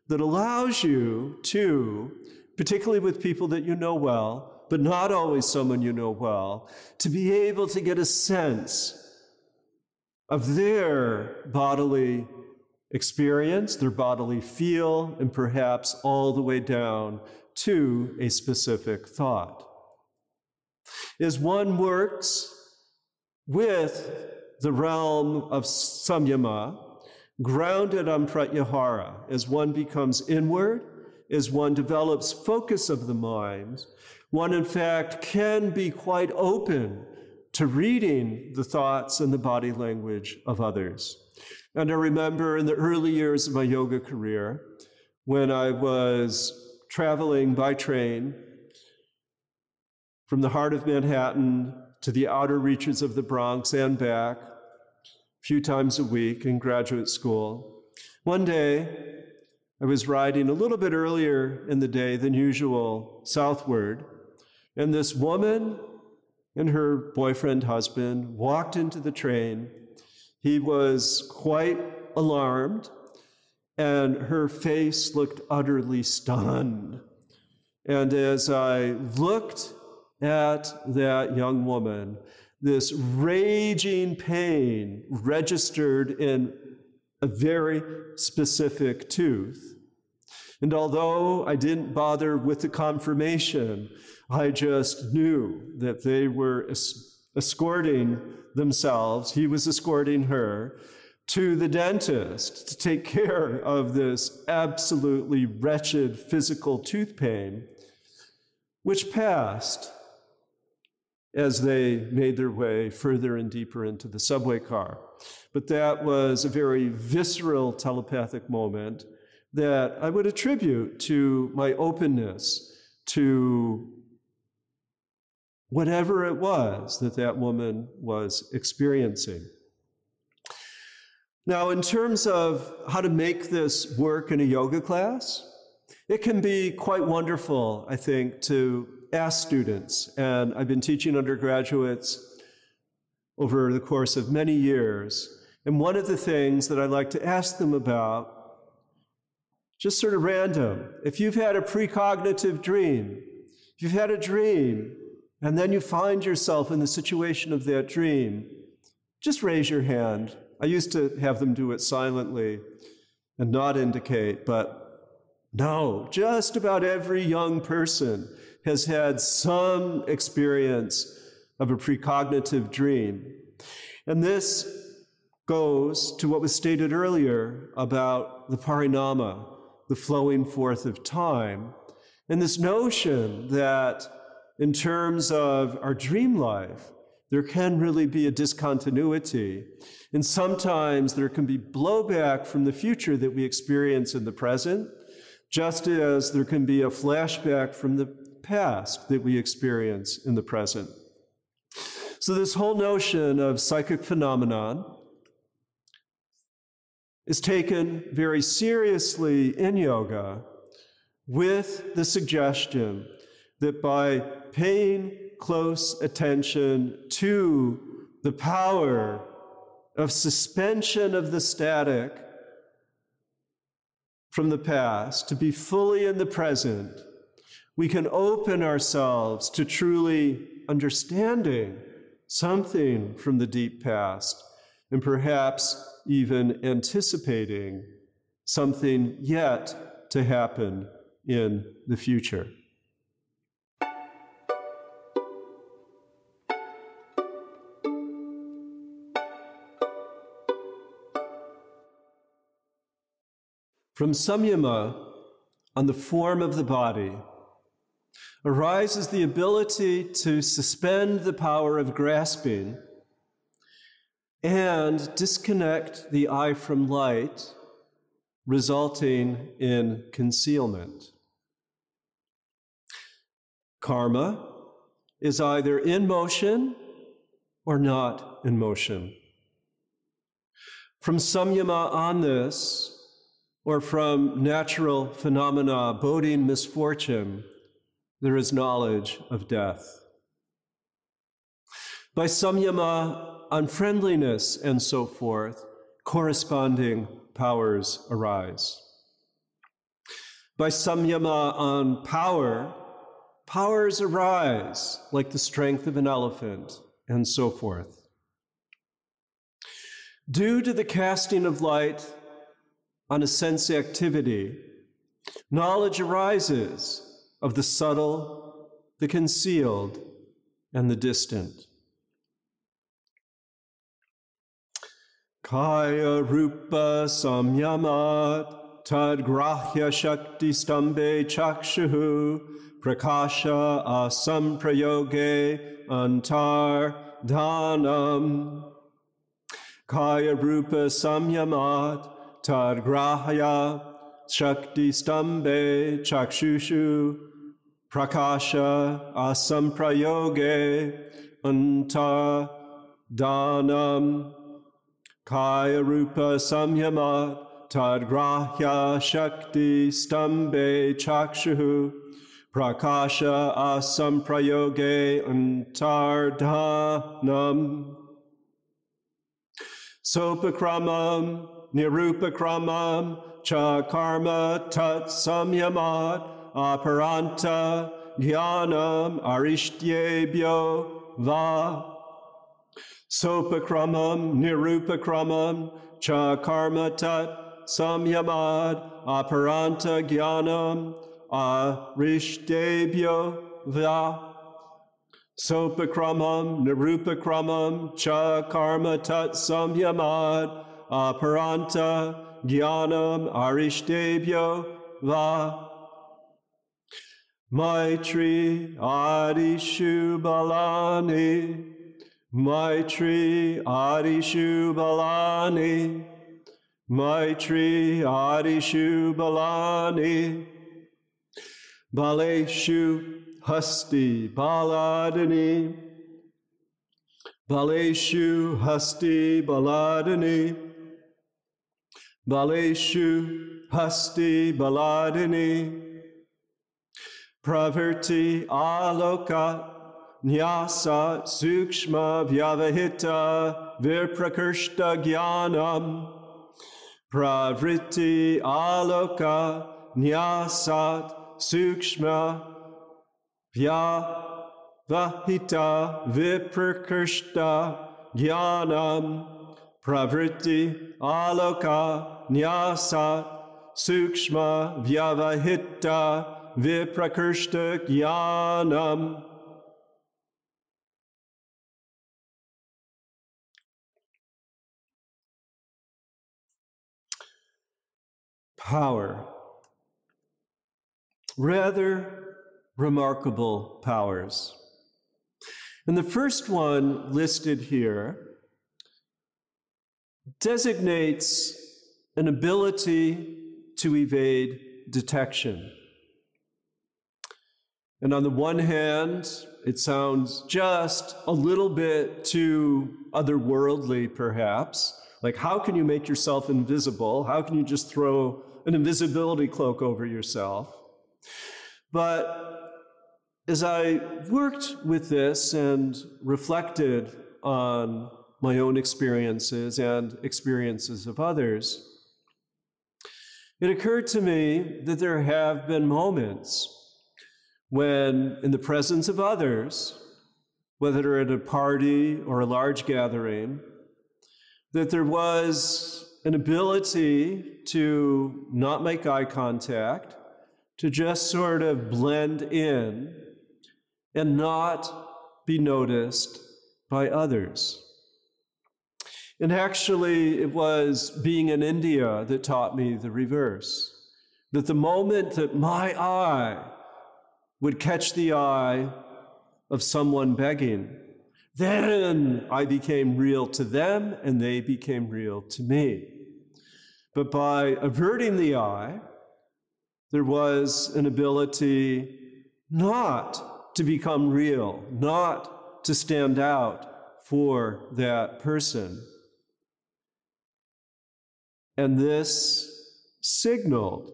that allows you to, particularly with people that you know well, but not always someone you know well, to be able to get a sense of their bodily experience, their bodily feel, and perhaps all the way down to a specific thought. As one works with the realm of samyama, grounded on pratyahara, as one becomes inward, as one develops focus of the mind, one in fact can be quite open to reading the thoughts and the body language of others. And I remember in the early years of my yoga career, when I was traveling by train from the heart of Manhattan to the outer reaches of the Bronx and back, a few times a week in graduate school. One day, I was riding a little bit earlier in the day than usual southward, and this woman and her boyfriend, husband, walked into the train. He was quite alarmed, and her face looked utterly stunned. And as I looked at that young woman, this raging pain registered in a very specific tooth. And although I didn't bother with the confirmation, I just knew that they were escorting themselves, he was escorting her, to the dentist to take care of this absolutely wretched physical tooth pain, which passed as they made their way further and deeper into the subway car. But that was a very visceral telepathic moment that I would attribute to my openness to whatever it was that that woman was experiencing. Now, in terms of how to make this work in a yoga class, it can be quite wonderful, I think, to ask students, and I've been teaching undergraduates over the course of many years, and one of the things that I like to ask them about, just sort of random, if you've had a precognitive dream, if you've had a dream, and then you find yourself in the situation of that dream, just raise your hand. I used to have them do it silently and not indicate, but no, just about every young person has had some experience of a precognitive dream. And this goes to what was stated earlier about the parinama, the flowing forth of time, and this notion that in terms of our dream life, there can really be a discontinuity. And sometimes there can be blowback from the future that we experience in the present, just as there can be a flashback from the past that we experience in the present. So this whole notion of psychic phenomenon is taken very seriously in yoga with the suggestion that by paying close attention to the power of suspension of the static from the past, to be fully in the present, we can open ourselves to truly understanding something from the deep past, and perhaps even anticipating something yet to happen in the future. From samyama on the form of the body arises the ability to suspend the power of grasping and disconnect the eye from light, resulting in concealment. Karma is either in motion or not in motion. From samyama on this, or from natural phenomena boding misfortune, there is knowledge of death. By samyama on friendliness and so forth, corresponding powers arise. By samyama on power, powers arise like the strength of an elephant and so forth. Due to the casting of light on a sense activity, knowledge arises of the subtle, the concealed, and the distant. Kaya rupa samyamat tad grahya shakti stambe chakshuhu prakasha asamprayoge antar dhanam. Kaya rupa samyamat tad grahya shakti stambe chakshushu prakasha asamprayoge anta dhanam. Kaya rupa samyamat tad grahya shakti stambe chakshuhu prakasha asamprayoge antardhanam. Sopakramam nirupakramam cha karma tat samyamat aparanta jnanam arishtyebhyo va. Sopakramam nirupakramam cha karma tat samyamad aparanta jnanam arishtebhyo va. Sopakramam nirupakramam cha karma tat samyamad aparanta jnanam arishtebhyo va. Maitri adishu balani, Maitri adishu balani, Maitri adishu balani, Baleshu hasti baladani, Baleshu hasti baladani, Baleshu hasti baladani, Pravirti aloka Nyasa sukshma vyavahita virprakrishta jnanam. Pravriti aloka nyasat sukshma vyavahita virprakrishta jnanam. Pravriti aloka nyasat sukshma vyavahita virprakrishta jnanam. power. Rather remarkable powers. And the first one listed here designates an ability to evade detection. And on the one hand, it sounds just a little bit too otherworldly, perhaps. Like, how can you make yourself invisible? How can you just throw an invisibility cloak over yourself? But as I worked with this and reflected on my own experiences and experiences of others, it occurred to me that there have been moments when, in the presence of others, whether at a party or a large gathering, that there was an ability to not make eye contact, to just sort of blend in and not be noticed by others. And actually, it was being in India that taught me the reverse. That the moment that my eye would catch the eye of someone begging, then I became real to them and they became real to me. But by averting the eye, there was an ability not to become real, not to stand out for that person. And this signaled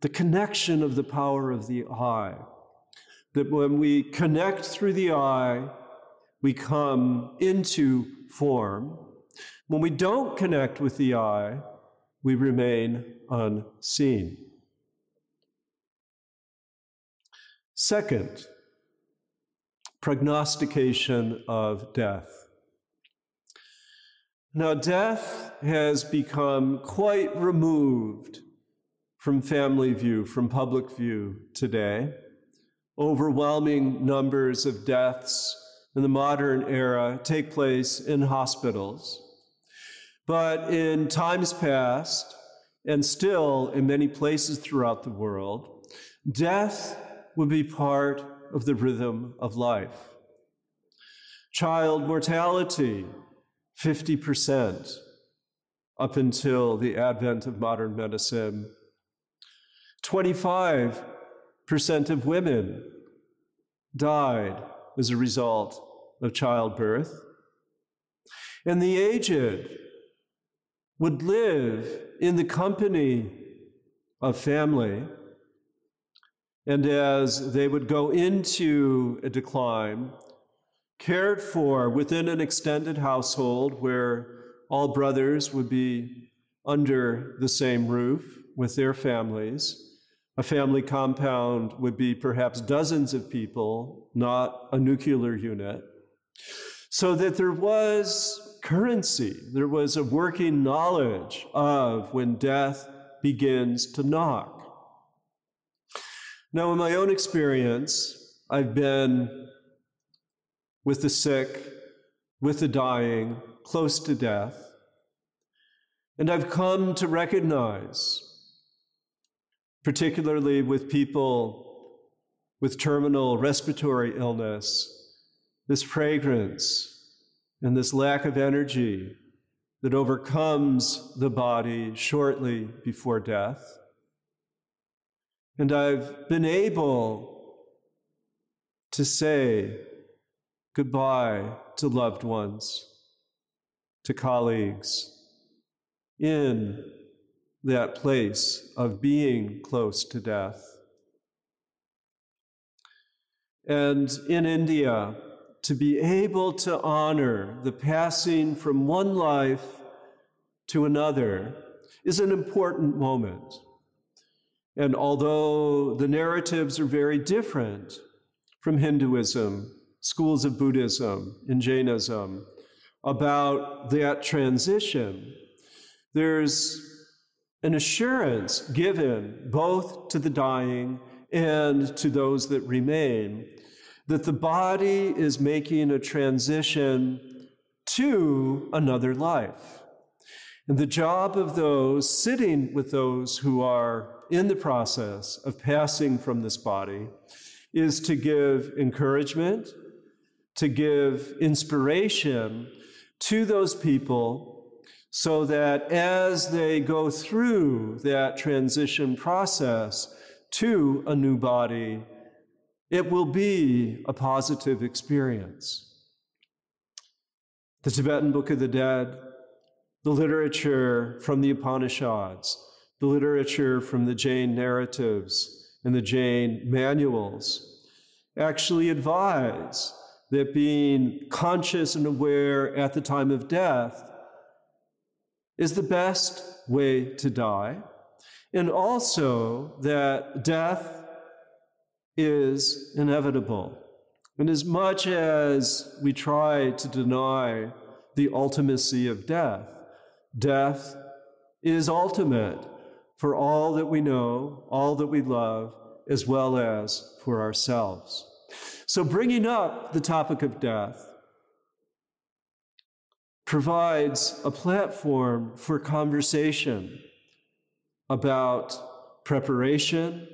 the connection of the power of the eye. That when we connect through the eye, we come into form. When we don't connect with the eye, we remain unseen. Second, prognostication of death. Now, death has become quite removed from family view, from public view today. Overwhelming numbers of deaths in the modern era take place in hospitals. But in times past, and still in many places throughout the world, death would be part of the rhythm of life. Child mortality, 50% up until the advent of modern medicine. 25% of women died as a result of childbirth. And the aged would live in the company of family. And as they would go into a decline, cared for within an extended household where all brothers would be under the same roof with their families. A family compound would be perhaps dozens of people, not a nuclear unit. So that there was currency, there was a working knowledge of when death begins to knock. Now, in my own experience, I've been with the sick, with the dying, close to death. And I've come to recognize, particularly with people with terminal respiratory illness, this fragrance and this lack of energy that overcomes the body shortly before death. And I've been able to say goodbye to loved ones, to colleagues, in that place of being close to death. And in India, to be able to honor the passing from one life to another is an important moment. And although the narratives are very different from Hinduism, schools of Buddhism, and Jainism, about that transition, there's an assurance given both to the dying and to those that remain that the body is making a transition to another life. And the job of those sitting with those who are in the process of passing from this body is to give encouragement, to give inspiration to those people so that as they go through that transition process to a new body, it will be a positive experience. The Tibetan Book of the Dead, the literature from the Upanishads, the literature from the Jain narratives and the Jain manuals actually advise that being conscious and aware at the time of death is the best way to die, and also that death is inevitable. And as much as we try to deny the ultimacy of death, death is ultimate for all that we know, all that we love, as well as for ourselves. So bringing up the topic of death provides a platform for conversation about preparation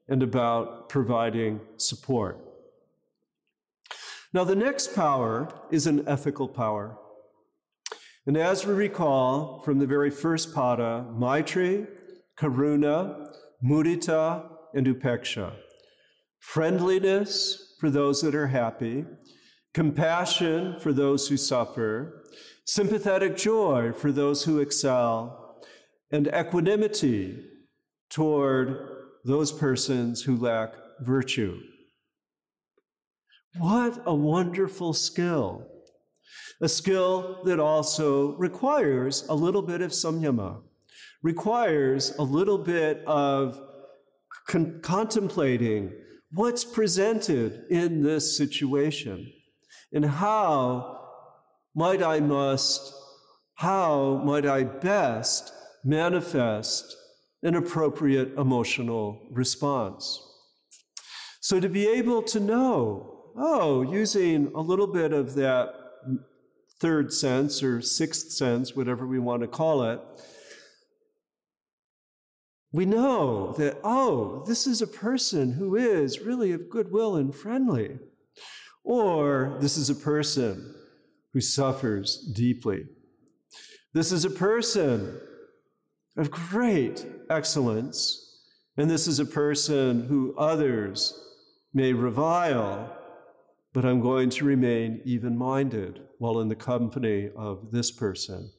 and about providing support. Now, the next power is an ethical power. And as we recall from the very first pada, Maitri, Karuna, Mudita, and Upeksha. Friendliness for those that are happy, compassion for those who suffer, sympathetic joy for those who excel, and equanimity toward those persons who lack virtue. What a wonderful skill. A skill that also requires a little bit of samyama, requires a little bit of contemplating what's presented in this situation and how might I best manifest an appropriate emotional response. So to be able to know, using a little bit of that third sense or sixth sense, whatever we want to call it, we know that, this is a person who is really of goodwill and friendly. Or this is a person who suffers deeply. This is a person of great excellence, and this is a person who others may revile, but I'm going to remain even-minded while in the company of this person.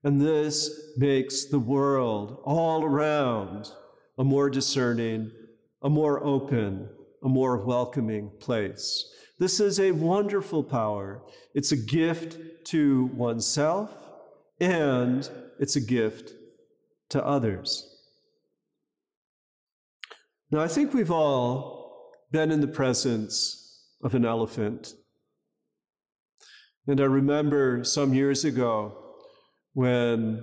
And this makes the world all around a more discerning, a more open, a more welcoming place. This is a wonderful power. It's a gift to oneself, and it's a gift to others. Now, I think we've all been in the presence of an elephant. And I remember some years ago when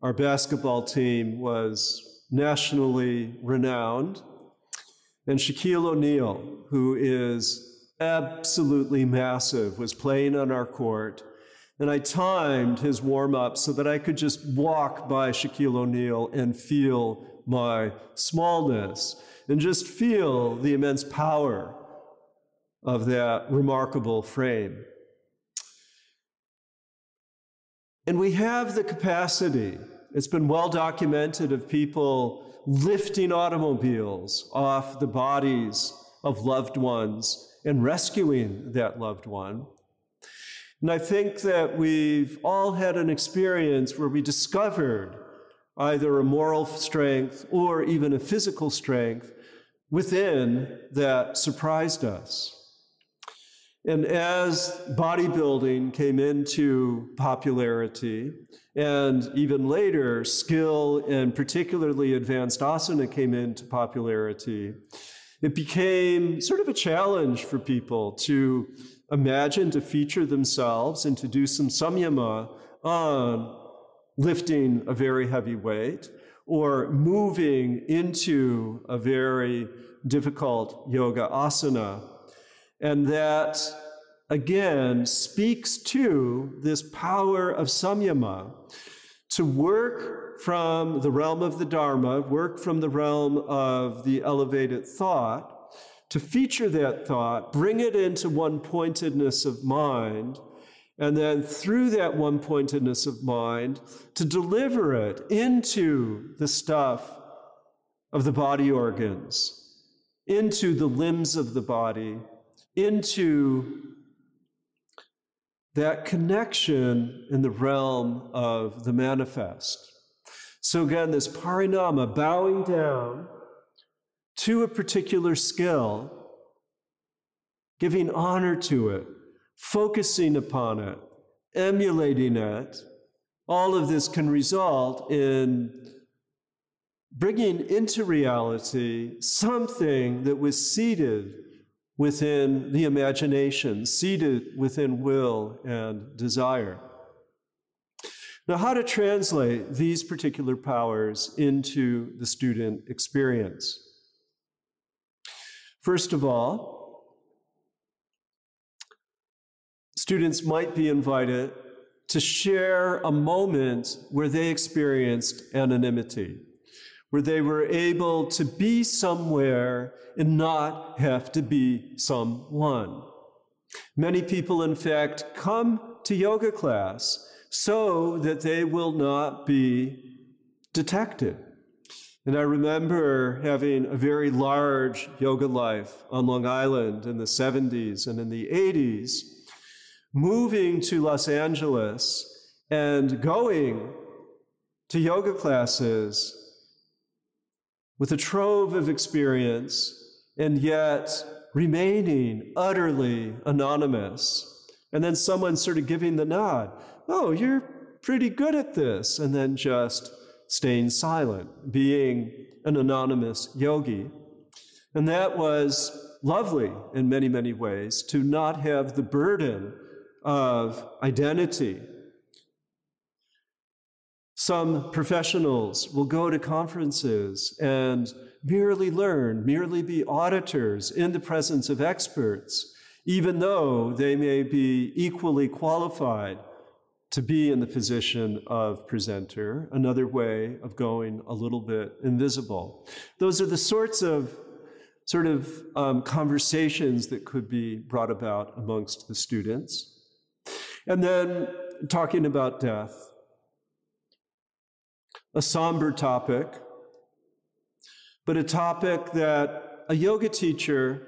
our basketball team was nationally renowned, and Shaquille O'Neal, who is absolutely massive, was playing on our court, and I timed his warm-up so that I could just walk by Shaquille O'Neal and feel my smallness and just feel the immense power of that remarkable frame. And we have the capacity, it's been well documented, of people lifting automobiles off the bodies of loved ones and rescuing that loved one. And I think that we've all had an experience where we discovered either a moral strength or even a physical strength within that surprised us. And as bodybuilding came into popularity, and even later, skill and particularly advanced asana came into popularity, it became sort of a challenge for people to imagine, to feature themselves, and to do some samyama on lifting a very heavy weight or moving into a very difficult yoga asana. And that, again, speaks to this power of samyama, to work from the realm of the Dharma, work from the realm of the elevated thought, to feature that thought, bring it into one-pointedness of mind, and then through that one-pointedness of mind, to deliver it into the stuff of the body organs, into the limbs of the body, into that connection in the realm of the manifest. So again, this parinama, bowing down to a particular skill, giving honor to it, focusing upon it, emulating it, all of this can result in bringing into reality something that was seated within the imagination, seated within will and desire. Now, how to translate these particular powers into the student experience? First of all, students might be invited to share a moment where they experienced anonymity, where they were able to be somewhere and not have to be someone. Many people, in fact, come to yoga class so that they will not be detected. And I remember having a very large yoga life on Long Island in the 70s and in the 80s, moving to Los Angeles and going to yoga classes with a trove of experience, and yet remaining utterly anonymous. And then someone sort of giving the nod, oh, you're pretty good at this, and then just staying silent, being an anonymous yogi. And that was lovely in many, many ways, to not have the burden of identity. Some professionals will go to conferences and merely learn, merely be auditors in the presence of experts, even though they may be equally qualified to be in the position of presenter, another way of going a little bit invisible. Those are the sorts of conversations that could be brought about amongst the students. And then talking about death. A somber topic, but a topic that a yoga teacher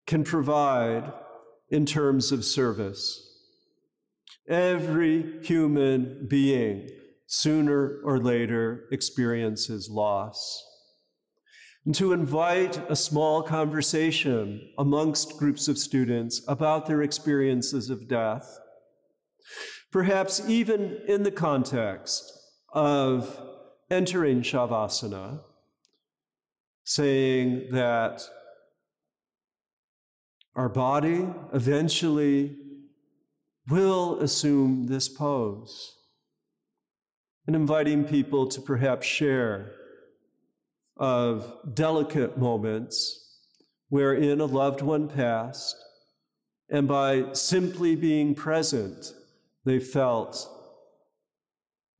can provide in terms of service. Every human being, sooner or later, experiences loss. And to invite a small conversation amongst groups of students about their experiences of death, perhaps even in the context of entering Shavasana, saying that our body eventually will assume this pose, and inviting people to perhaps share of delicate moments wherein a loved one passed, and by simply being present, they felt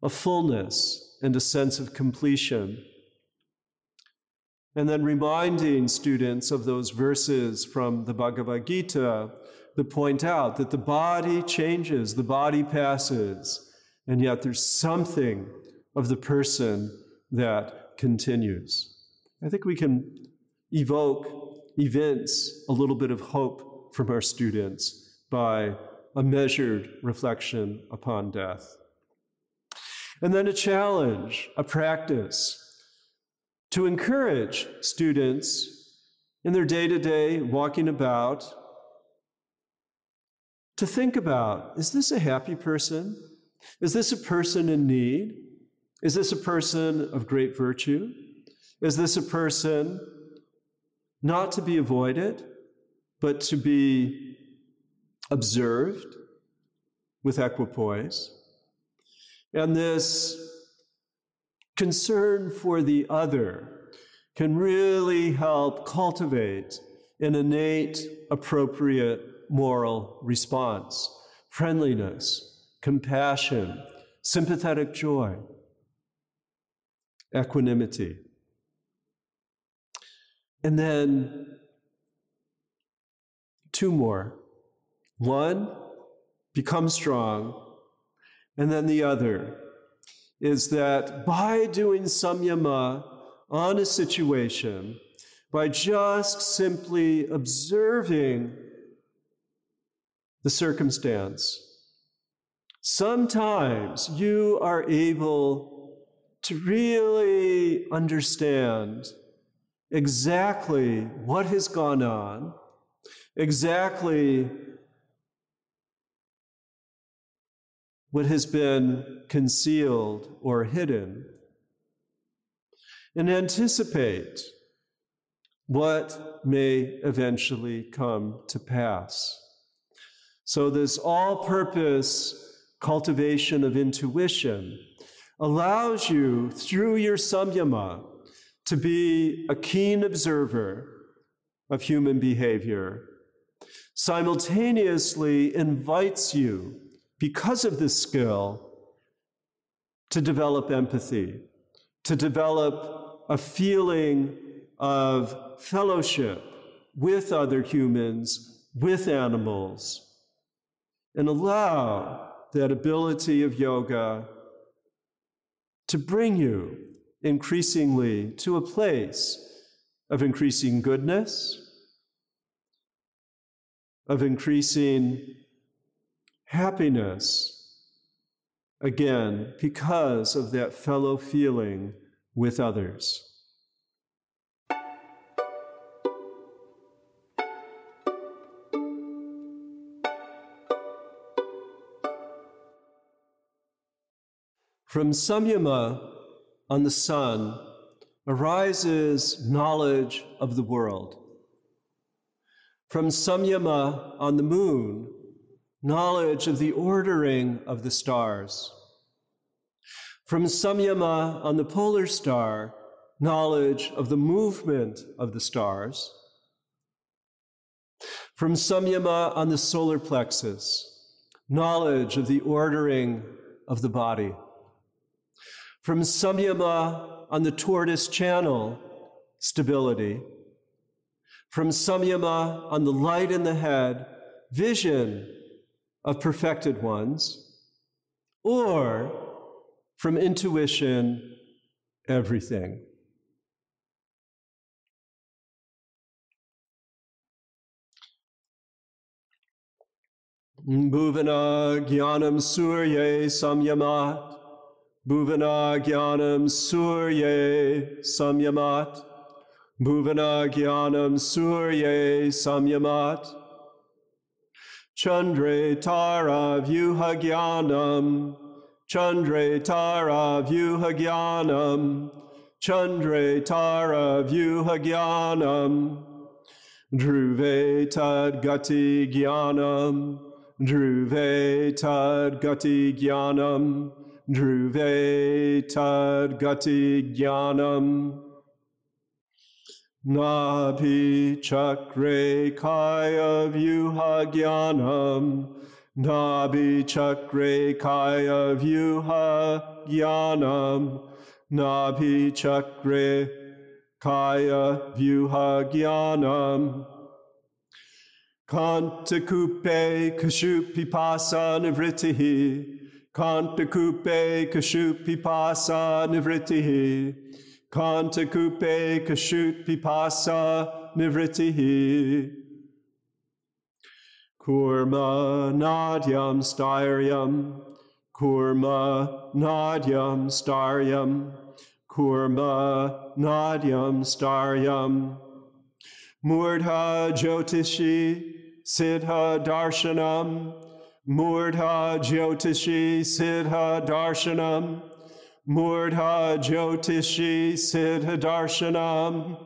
a fullness and a sense of completion. And then reminding students of those verses from the Bhagavad Gita that point out that the body changes, the body passes, and yet there's something of the person that continues. I think we can evince a little bit of hope from our students by a measured reflection upon death. And then a challenge, a practice, to encourage students in their day-to-day walking about to think about, is this a happy person? Is this a person in need? Is this a person of great virtue? Is this a person not to be avoided, but to be observed with equipoise? And this concern for the other can really help cultivate an innate, appropriate moral response. friendliness, compassion, sympathetic joy, equanimity. And then two more. One, become strong. And then the other is that by doing samyama on a situation, by just simply observing the circumstance, sometimes you are able to really understand exactly what has gone on, exactly what has been concealed or hidden, and anticipate what may eventually come to pass. So this all-purpose cultivation of intuition allows you, through your samyama, to be a keen observer of human behavior, simultaneously invites you, because of this skill, to develop empathy, to develop a feeling of fellowship with other humans, with animals, and allow that ability of yoga to bring you increasingly to a place of increasing goodness, of increasing happiness, again, because of that fellow feeling with others. From samyama on the sun arises knowledge of the world. From samyama on the moon, knowledge of the ordering of the stars. From samyama on the polar star, knowledge of the movement of the stars. From samyama on the solar plexus, knowledge of the ordering of the body. From samyama on the tortoise channel, stability. From samyama on the light in the head, vision of perfected ones. Or from intuition, everything. Bhuvana jnanam surye samyamat. Bhuvana jnanam surye samyamat. Bhuvana jnanam surye samyamat. Chandre tara vyuha jnanam. Chandre tara vyuha jnanam. Chandre tara vyuha jnanam. Dhruve tad gati jnanam. Dhruve tad gati jnanam. Dhruve tad gati jnanam. Nabhi chakre kaya vyuha jnanam. Nabhi chakre kaya vyuha jnanam. Nabhi chakre kaya vyuha jnanam. Kantakupe kashupipasa nivritihi. Kantakupe kashupipasa nivritihi. Kantakupe kashupipasa nivritihi. Kurma nadyam staryam. Kurma nadyam staryam. Kurma nadyam staryam. Murdha jyotishi siddha darshanam. Murdha jyotishi siddha darshanam. Murdha jyotishi siddha darshanam.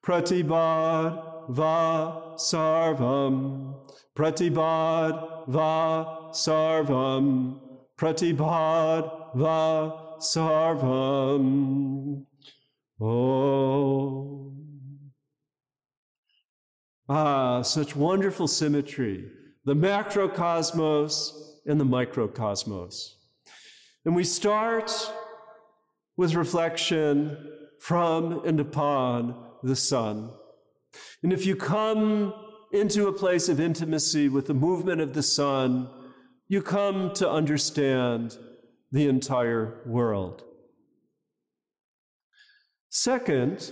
Pratibad va sarvam. Pratibad va sarvam. Pratibad va sarvam. Oh. Such wonderful symmetry the macrocosmos and the microcosmos. And we start with reflection from and upon the sun. And if you come into a place of intimacy with the movement of the sun, you come to understand the entire world. Second,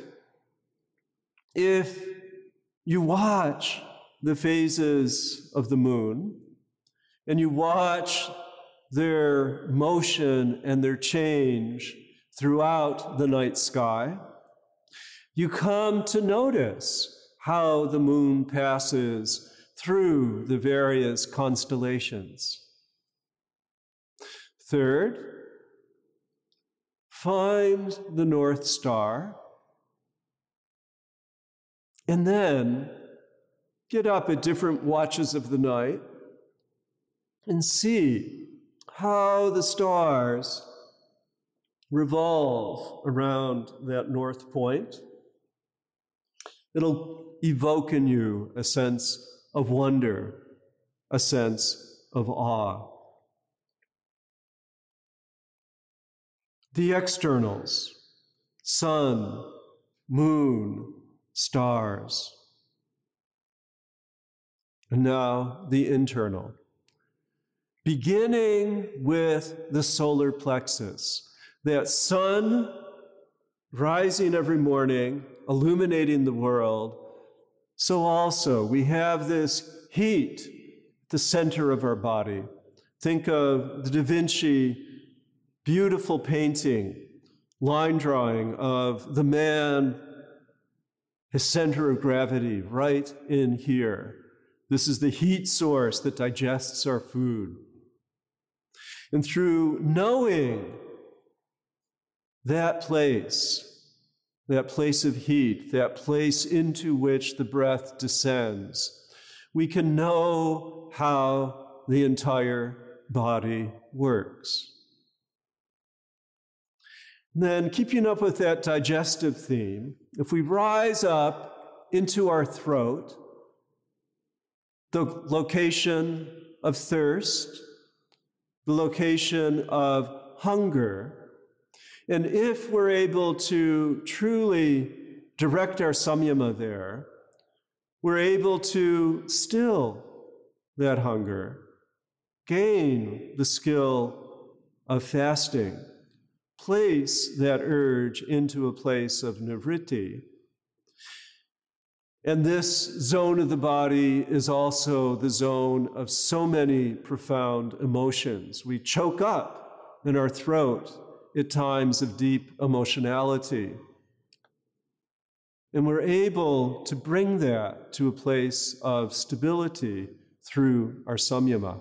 if you watch the phases of the moon and you watch their motion and their change throughout the night sky, you come to notice how the moon passes through the various constellations. Third, find the North Star, and then get up at different watches of the night and see how the stars revolve around that north point. It'll evoke in you a sense of wonder, a sense of awe. The externals, sun, moon, stars. And now the internal. Beginning with the solar plexus, that sun rising every morning, illuminating the world. So also we have this heat at the center of our body. Think of the Da Vinci beautiful painting, line drawing of the man, his center of gravity right in here. This is the heat source that digests our food. And through knowing that place of heat, that place into which the breath descends, we can know how the entire body works. And then, keeping up with that digestive theme, if we rise up into our throat, the location of thirst, the location of hunger, and if we're able to truly direct our samyama there, we're able to still that hunger, gain the skill of fasting, place that urge into a place of nivritti. And this zone of the body is also the zone of so many profound emotions. We choke up in our throat at times of deep emotionality. And we're able to bring that to a place of stability through our samyama.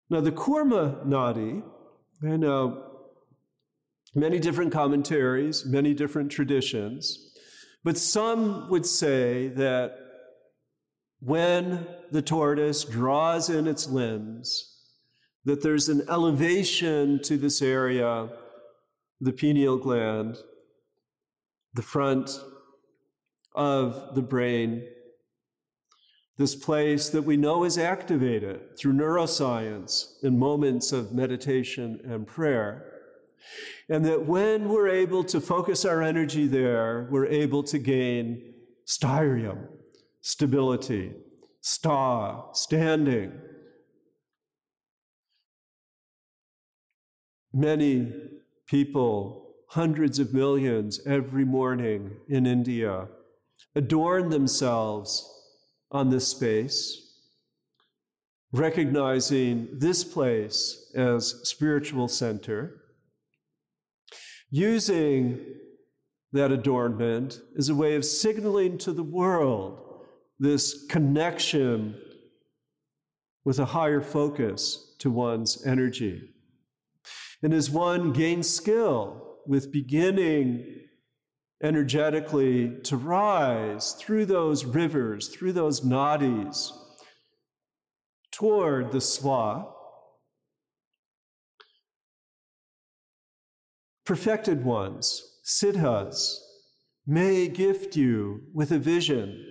Now, the Kurma Nadi, I know many different commentaries, many different traditions, but some would say that when the tortoise draws in its limbs, that there's an elevation to this area, the pineal gland, the front of the brain, this place that we know is activated through neuroscience in moments of meditation and prayer. And that when we're able to focus our energy there, we're able to gain styrium, stability, standing. Many people, hundreds of millions every morning in India, adorn themselves on this space, recognizing this place as spiritual center, using that adornment as a way of signaling to the world this connection with a higher focus to one's energy. And as one gains skill with beginning energetically to rise through those rivers, through those nadis, toward the swa, perfected ones, siddhas, may gift you with a vision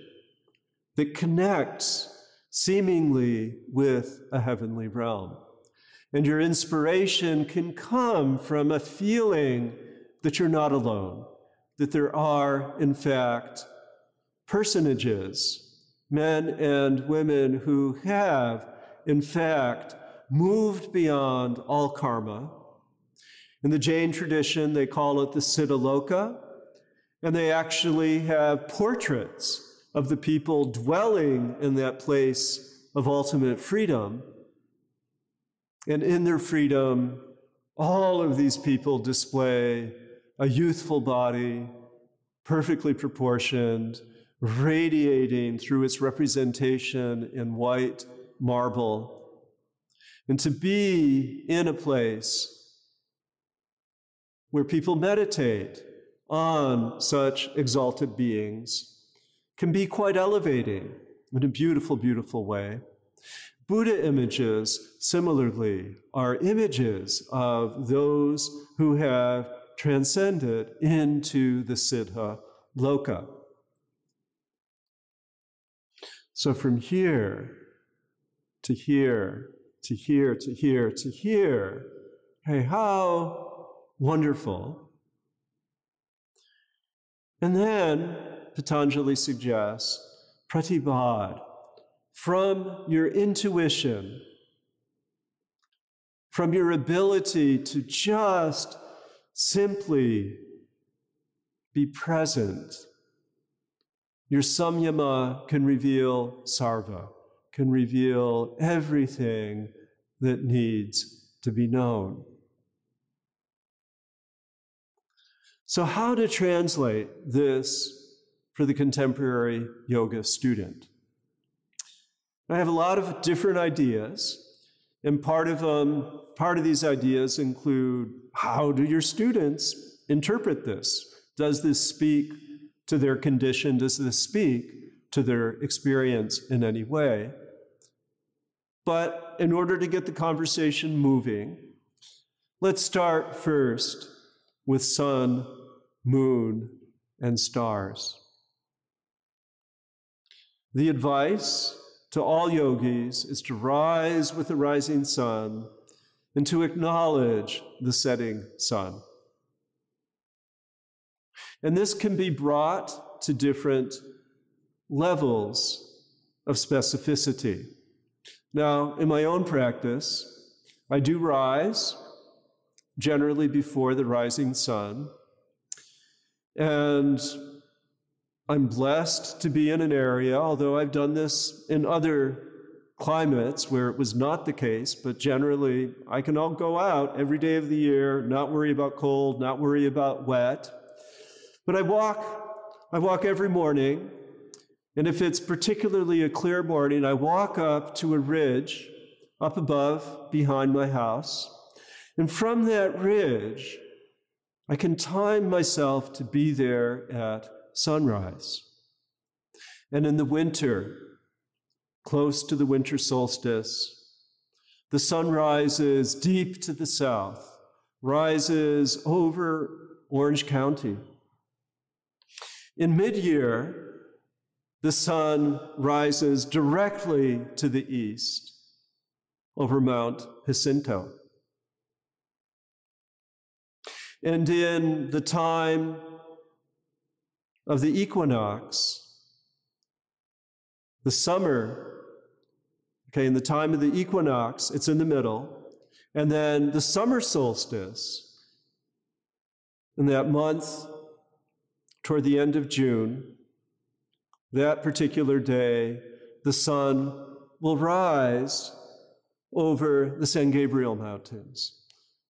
that connects seemingly with a heavenly realm. And your inspiration can come from a feeling that you're not alone, that there are, in fact, personages, men and women who have, in fact, moved beyond all karma. In the Jain tradition, they call it the Siddhaloka, and they actually have portraits of the people dwelling in that place of ultimate freedom. And in their freedom, all of these people display a youthful body, perfectly proportioned, radiating through its representation in white marble. And to be in a place where people meditate on such exalted beings can be quite elevating in a beautiful, beautiful way. Buddha images, similarly, are images of those who have transcended into the Siddha Loka. So from here to here, to here, to here, to here, hey, how wonderful. And then Patanjali suggests pratibhad, from your intuition, from your ability to just simply be present. Your samyama can reveal sarva, can reveal everything that needs to be known. So how to translate this for the contemporary yoga student? I have a lot of different ideas, and part of these ideas include, how do your students interpret this? Does this speak to their condition? Does this speak to their experience in any way? But in order to get the conversation moving, let's start first with sun, moon, and stars. The advice to all yogis is to rise with the rising sun and to acknowledge the setting sun. And this can be brought to different levels of specificity. Now, in my own practice, I do rise, generally before the rising sun, and I'm blessed to be in an area, although I've done this in other climates where it was not the case, but generally I can all go out every day of the year, not worry about cold, not worry about wet. But I walk every morning, and if it's particularly a clear morning, I walk up to a ridge up above behind my house, and from that ridge, I can time myself to be there at sunrise. And in the winter, close to the winter solstice, the sun rises deep to the south, rises over Orange County. In mid-year, the sun rises directly to the east over Mount Jacinto. And in the time of the equinox, the summer, in the time of the equinox, it's in the middle, and then the summer solstice, in that month toward the end of June, that particular day, the sun will rise over the San Gabriel Mountains.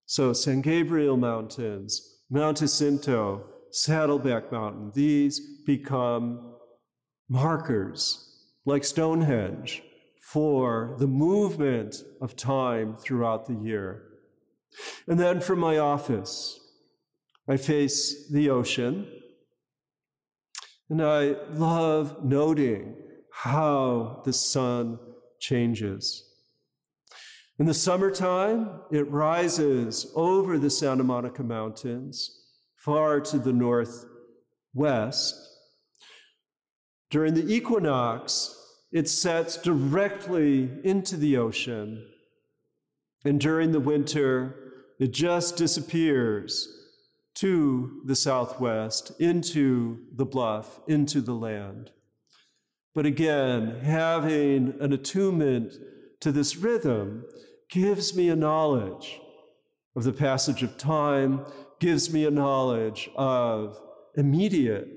So San Gabriel Mountains, Mount Jacinto, Saddleback Mountain, these become markers, like Stonehenge, for the movement of time throughout the year. And then from my office, I face the ocean, and I love noting how the sun changes. In the summertime, it rises over the Santa Monica Mountains, far to the northwest. During the equinox, it sets directly into the ocean. And during the winter, it just disappears to the southwest, into the bluff, into the land. But again, having an attunement to this rhythm gives me a knowledge of the passage of time, gives me a knowledge of immediate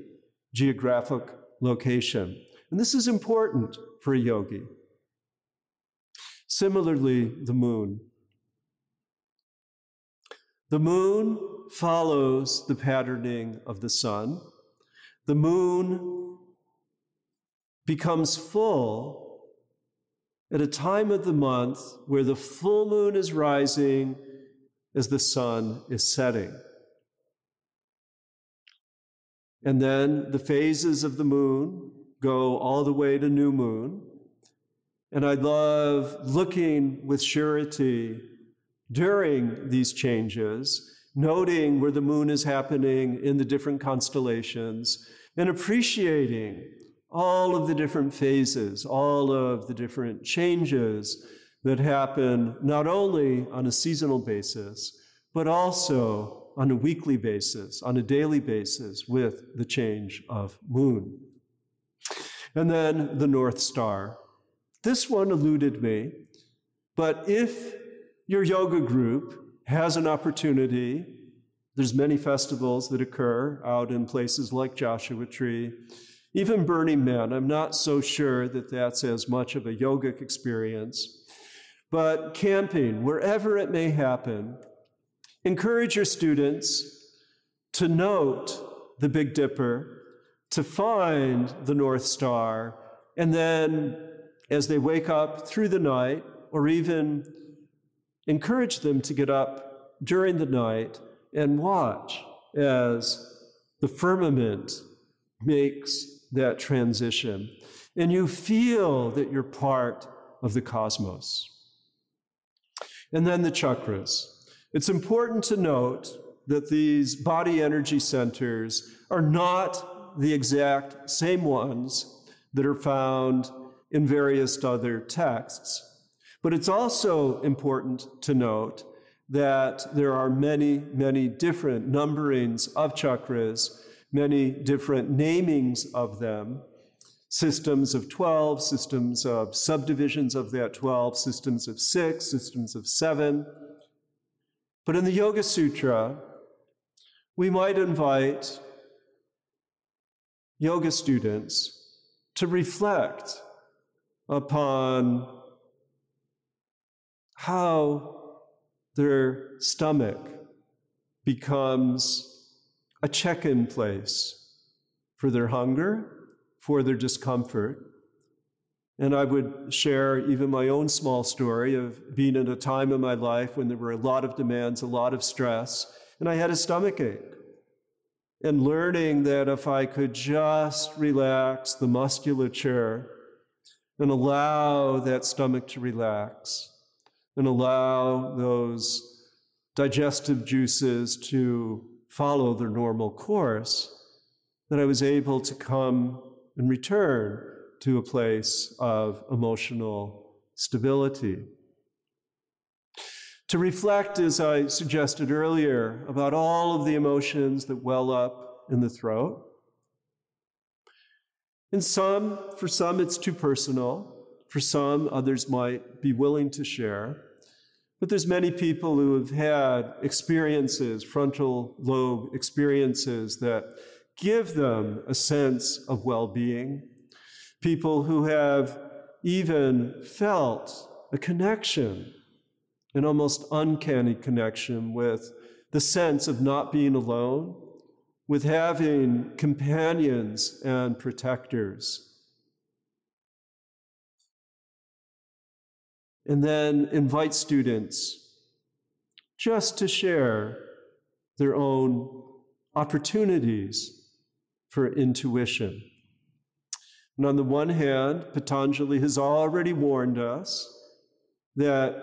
geographic location. And this is important for a yogi. Similarly, the moon. The moon follows the patterning of the sun. The moon becomes full at a time of the month where the full moon is rising as the sun is setting. And then the phases of the moon go all the way to new moon. And I love looking with surety during these changes, noting where the moon is happening in the different constellations, and appreciating all of the different phases, all of the different changes that happen not only on a seasonal basis, but also on a weekly basis, on a daily basis with the change of moon. And then the North Star. This one eluded me, but if your yoga group has an opportunity, there's many festivals that occur out in places like Joshua Tree, even Burning Man. I'm not so sure that that's as much of a yogic experience, but camping, wherever it may happen, encourage your students to note the Big Dipper, to find the North Star, and then as they wake up through the night, or even encourage them to get up during the night and watch as the firmament makes that transition. And you feel that you're part of the cosmos. And then the chakras. It's important to note that these body energy centers are not the exact same ones that are found in various other texts. But it's also important to note that there are many, many different numberings of chakras, many different namings of them, systems of 12, systems of subdivisions of that 12, systems of 6, systems of 7. But in the Yoga Sutra, we might invite yoga students to reflect upon how their stomach becomes a check-in place for their hunger, for their discomfort. And I would share even my own small story of being at a time in my life when there were a lot of demands, a lot of stress, and I had a stomach ache. And learning that if I could just relax the musculature and allow that stomach to relax, and allow those digestive juices to follow their normal course, that I was able to come and return to a place of emotional stability. To reflect, as I suggested earlier, about all of the emotions that well up in the throat. And for some it's too personal. For some, others might be willing to share. But there's many people who have had experiences, frontal lobe experiences, that give them a sense of well-being. People who have even felt a connection, an almost uncanny connection with the sense of not being alone, with having companions and protectors. And then invite students just to share their own opportunities for intuition. And on the one hand, Patanjali has already warned us that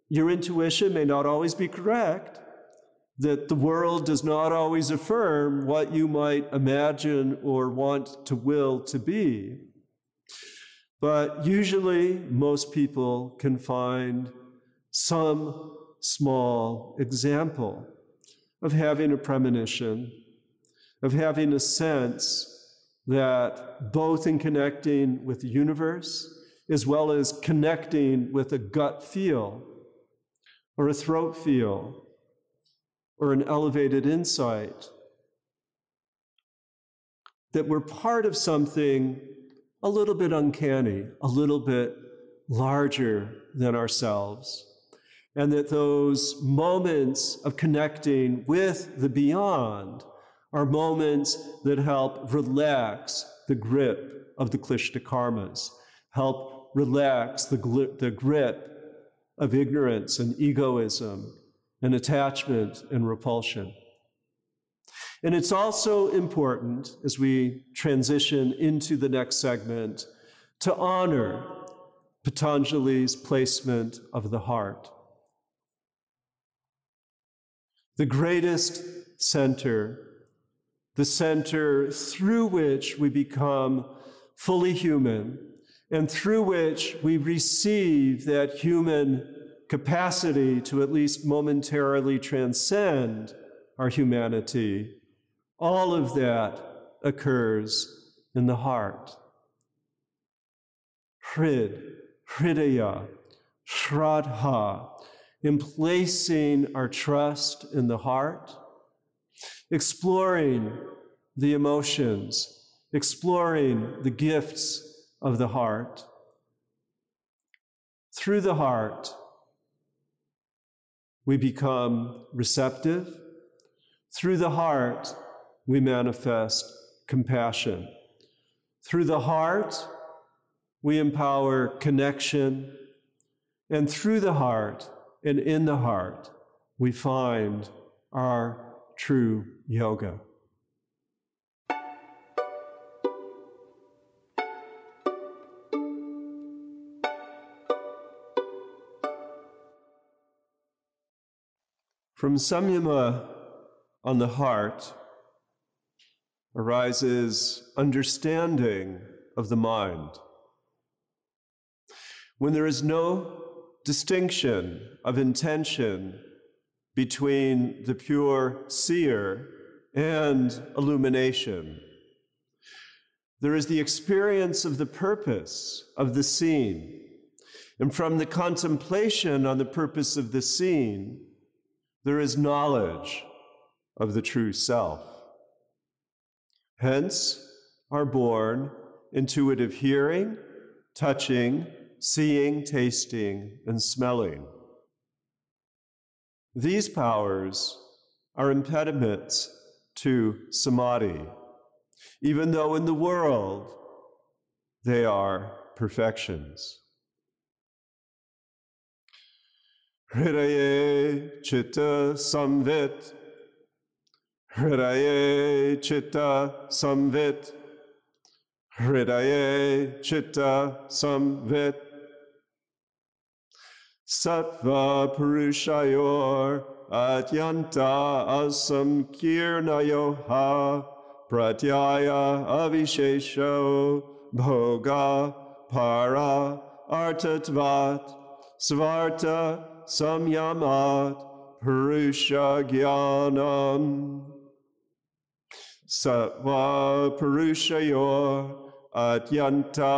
your intuition may not always be correct, that the world does not always affirm what you might imagine or want to will to be. But usually, most people can find some small example of having a premonition, of having a sense that both in connecting with the universe, as well as connecting with a gut feel, or a throat feel, or an elevated insight, that we're part of something a little bit uncanny, a little bit larger than ourselves, and that those moments of connecting with the beyond are moments that help relax the grip of the klishta karmas, help relax the grip of ignorance and egoism and attachment and repulsion. And it's also important, as we transition into the next segment, to honor Patanjali's placement of the heart. The greatest center, the center through which we become fully human and through which we receive that human capacity to at least momentarily transcend our humanity. All of that occurs in the heart. Hridaya, Shraddha, in placing our trust in the heart, exploring the emotions, exploring the gifts of the heart. Through the heart, we become receptive. Through the heart, we manifest compassion. Through the heart, we empower connection. And through the heart and in the heart, we find our true yoga. From samyama on the heart arises understanding of the mind. When there is no distinction of intention between the pure seer and illumination, there is the experience of the purpose of the seen. And from the contemplation on the purpose of the seen, there is knowledge of the true self. Hence are born intuitive hearing, touching, seeing, tasting, and smelling. These powers are impediments to samadhi, even though in the world they are perfections. Hridaye chitta samvit, Hridaye chitta samvit, Hridaye chitta samvit. Sattva purushayor atyanta asamkirnayoha pratyaya avishesho bhoga para artatvat svarta samyamat purusha jnanam. Sattva purushayor atyanta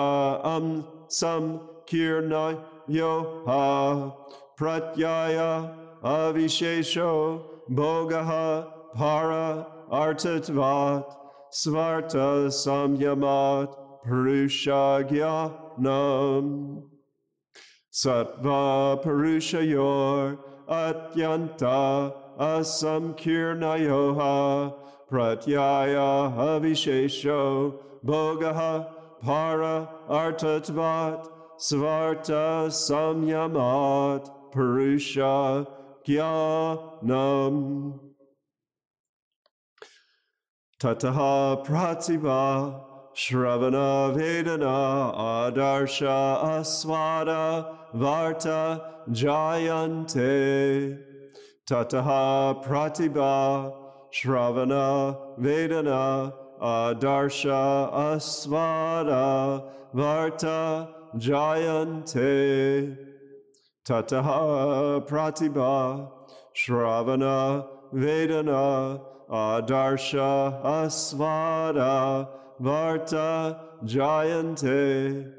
samkirnayoha pratyaya avishesho bhogaha para artatvat svarta samyamat purusha jnanam. Sattva purushayor atyanta asamkirnayoha pratyaya avishesho bhogaha para artatvat svarta samyamat purusha jnanam. Tataha pratibha Shravana Vedana Adarsha Aswada Varta Jayante Tataha pratibha shravana vedana adarsha asvara varta jayante. Tataha pratibha shravana vedana adarsha asvara varta jayante.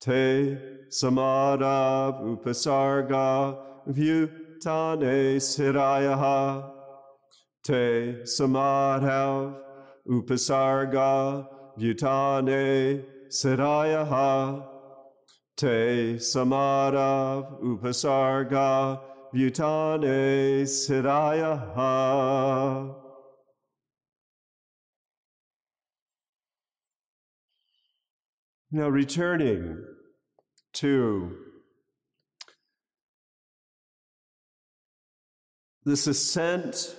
Te samara upasarga vyutane sirayaha. Te samadhav upasarga vyutane sirayaha. Te samadhav upasarga vyutane sirayaha. Now returning to this ascent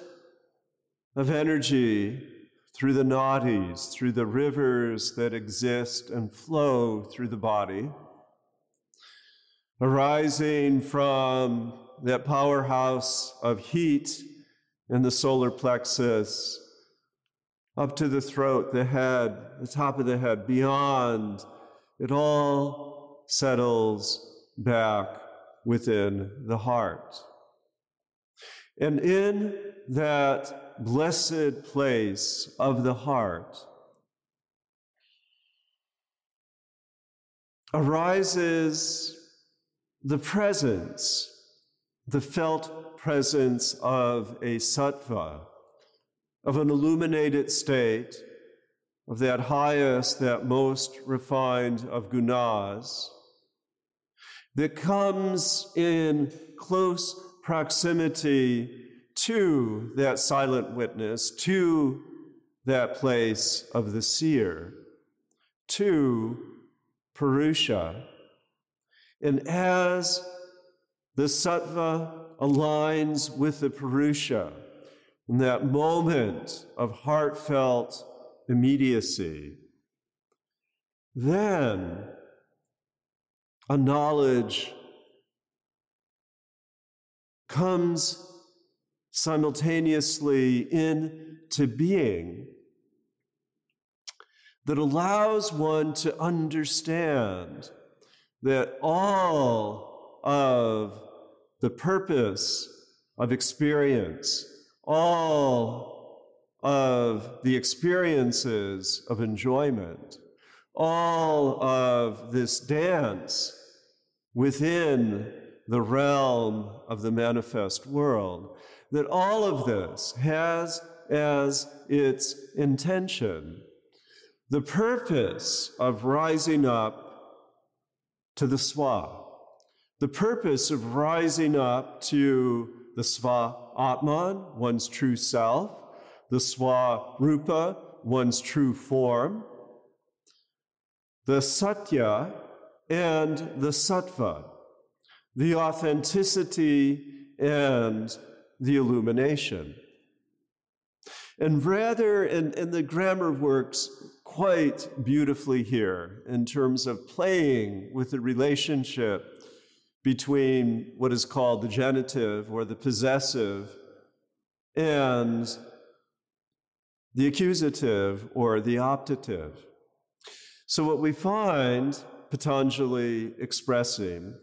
of energy through the nadis, through the rivers that exist and flow through the body, arising from that powerhouse of heat in the solar plexus, up to the throat, the head, the top of the head, beyond, it all settles back within the heart. And in that blessed place of the heart arises the presence, the felt presence of a sattva, of an illuminated state, of that highest, that most refined of gunas, that comes in close proximity to that silent witness, to that place of the seer, to Purusha. And as the sattva aligns with the Purusha, in that moment of heartfelt immediacy, then a knowledge comes simultaneously into being that allows one to understand that all of the purpose of experience, all of the experiences of enjoyment, all of this dance within the realm of the manifest world, that all of this has as its intention the purpose of rising up to the swa, the purpose of rising up to the sva atman, one's true self, the swa rupa, one's true form, the satya and the sattva, the authenticity and the illumination. And rather, and the grammar works quite beautifully here in terms of playing with the relationship between what is called the genitive or the possessive and the accusative or the optative. So what we find Patanjali expressing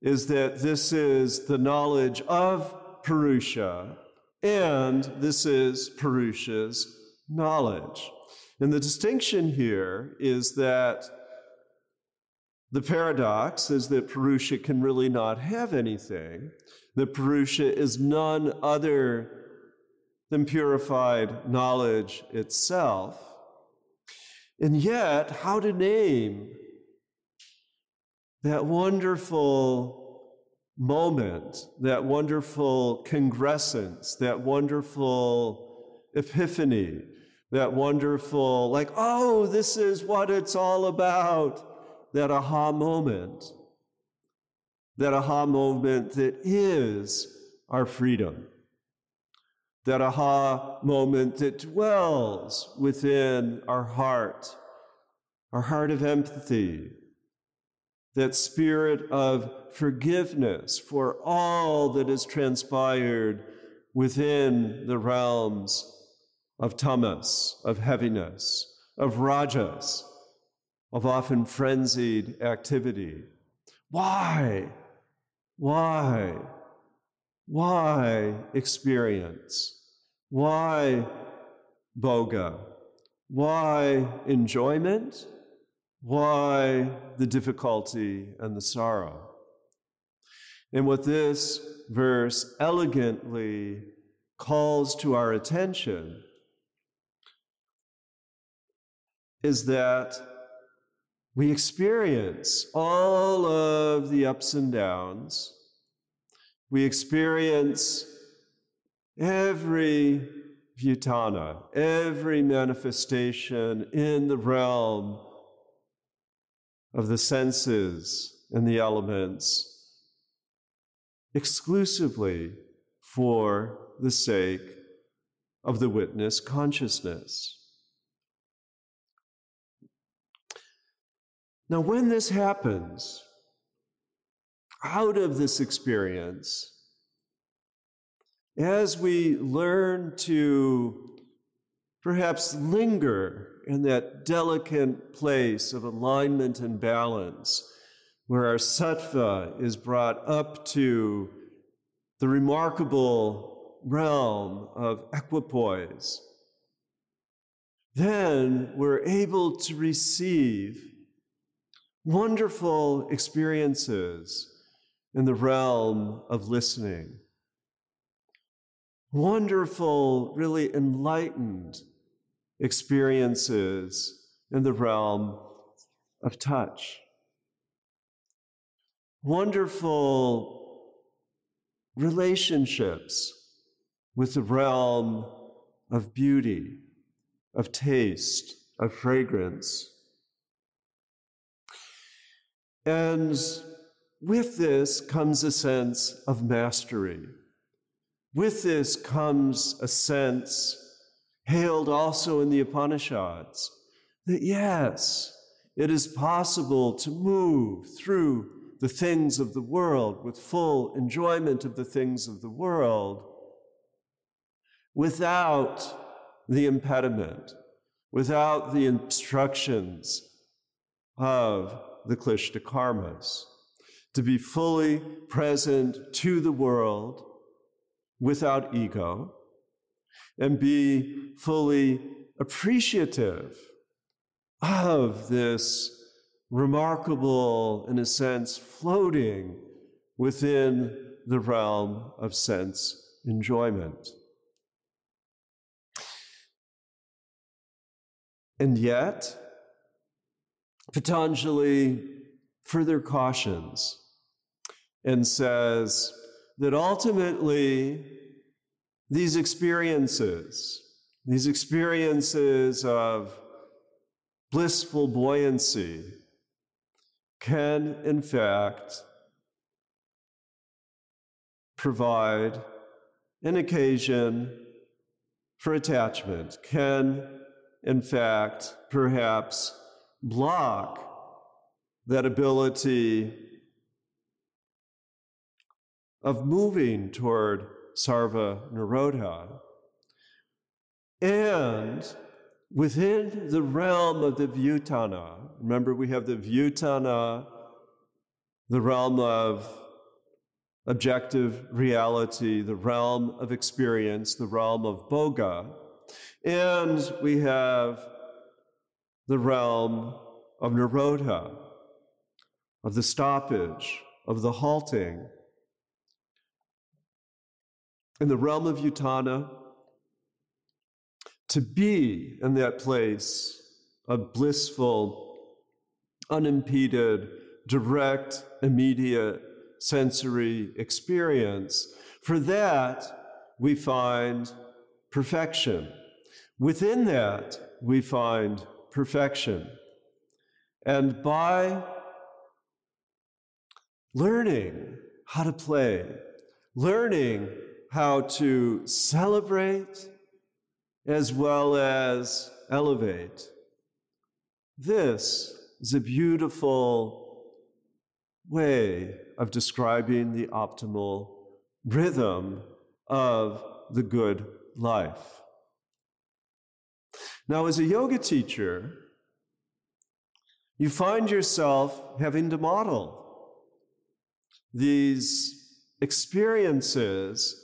is that this is the knowledge of Purusha, and this is Purusha's knowledge. And the distinction here is that the paradox is that Purusha can really not have anything, that Purusha is none other than purified knowledge itself. And yet, how to name that wonderful moment, that wonderful congrescence, that wonderful epiphany, that wonderful, like, oh, this is what it's all about, that aha moment that is our freedom, that aha moment that dwells within our heart of empathy, that spirit of forgiveness for all that has transpired within the realms of tamas, of heaviness, of rajas, of often frenzied activity. Why? Why? Why experience? Why bhoga? Why enjoyment? Why the difficulty and the sorrow? And what this verse elegantly calls to our attention is that we experience all of the ups and downs. We experience every vyutana, every manifestation in the realm of the senses and the elements exclusively for the sake of the witness consciousness. Now, when this happens, out of this experience, as we learn to perhaps linger in that delicate place of alignment and balance, where our sattva is brought up to the remarkable realm of equipoise, then we're able to receive wonderful experiences in the realm of listening. Wonderful, really enlightened experiences in the realm of touch. Wonderful relationships with the realm of beauty, of taste, of fragrance. And with this comes a sense of mastery. With this comes a sense, hailed also in the Upanishads, that yes, it is possible to move through the things of the world with full enjoyment of the things of the world without the impediment, without the obstructions of the klishta karmas, to be fully present to the world without ego, and be fully appreciative of this remarkable, in a sense, floating within the realm of sense enjoyment. And yet, Patanjali further cautions and says that ultimately these experiences of blissful buoyancy can, in fact, provide an occasion for attachment, can, in fact, perhaps block that ability of moving toward sarva nirodha. And within the realm of the vyutana, remember we have the vyutana, the realm of objective reality, the realm of experience, the realm of bhoga, and we have the realm of nirodha, of the stoppage, of the halting. In the realm of vyutana, to be in that place of blissful, unimpeded, direct, immediate sensory experience, for that we find perfection. Within that we find perfection. And by learning how to play, learning how to celebrate as well as elevate, this is a beautiful way of describing the optimal rhythm of the good life. Now, as a yoga teacher, you find yourself having to model these experiences,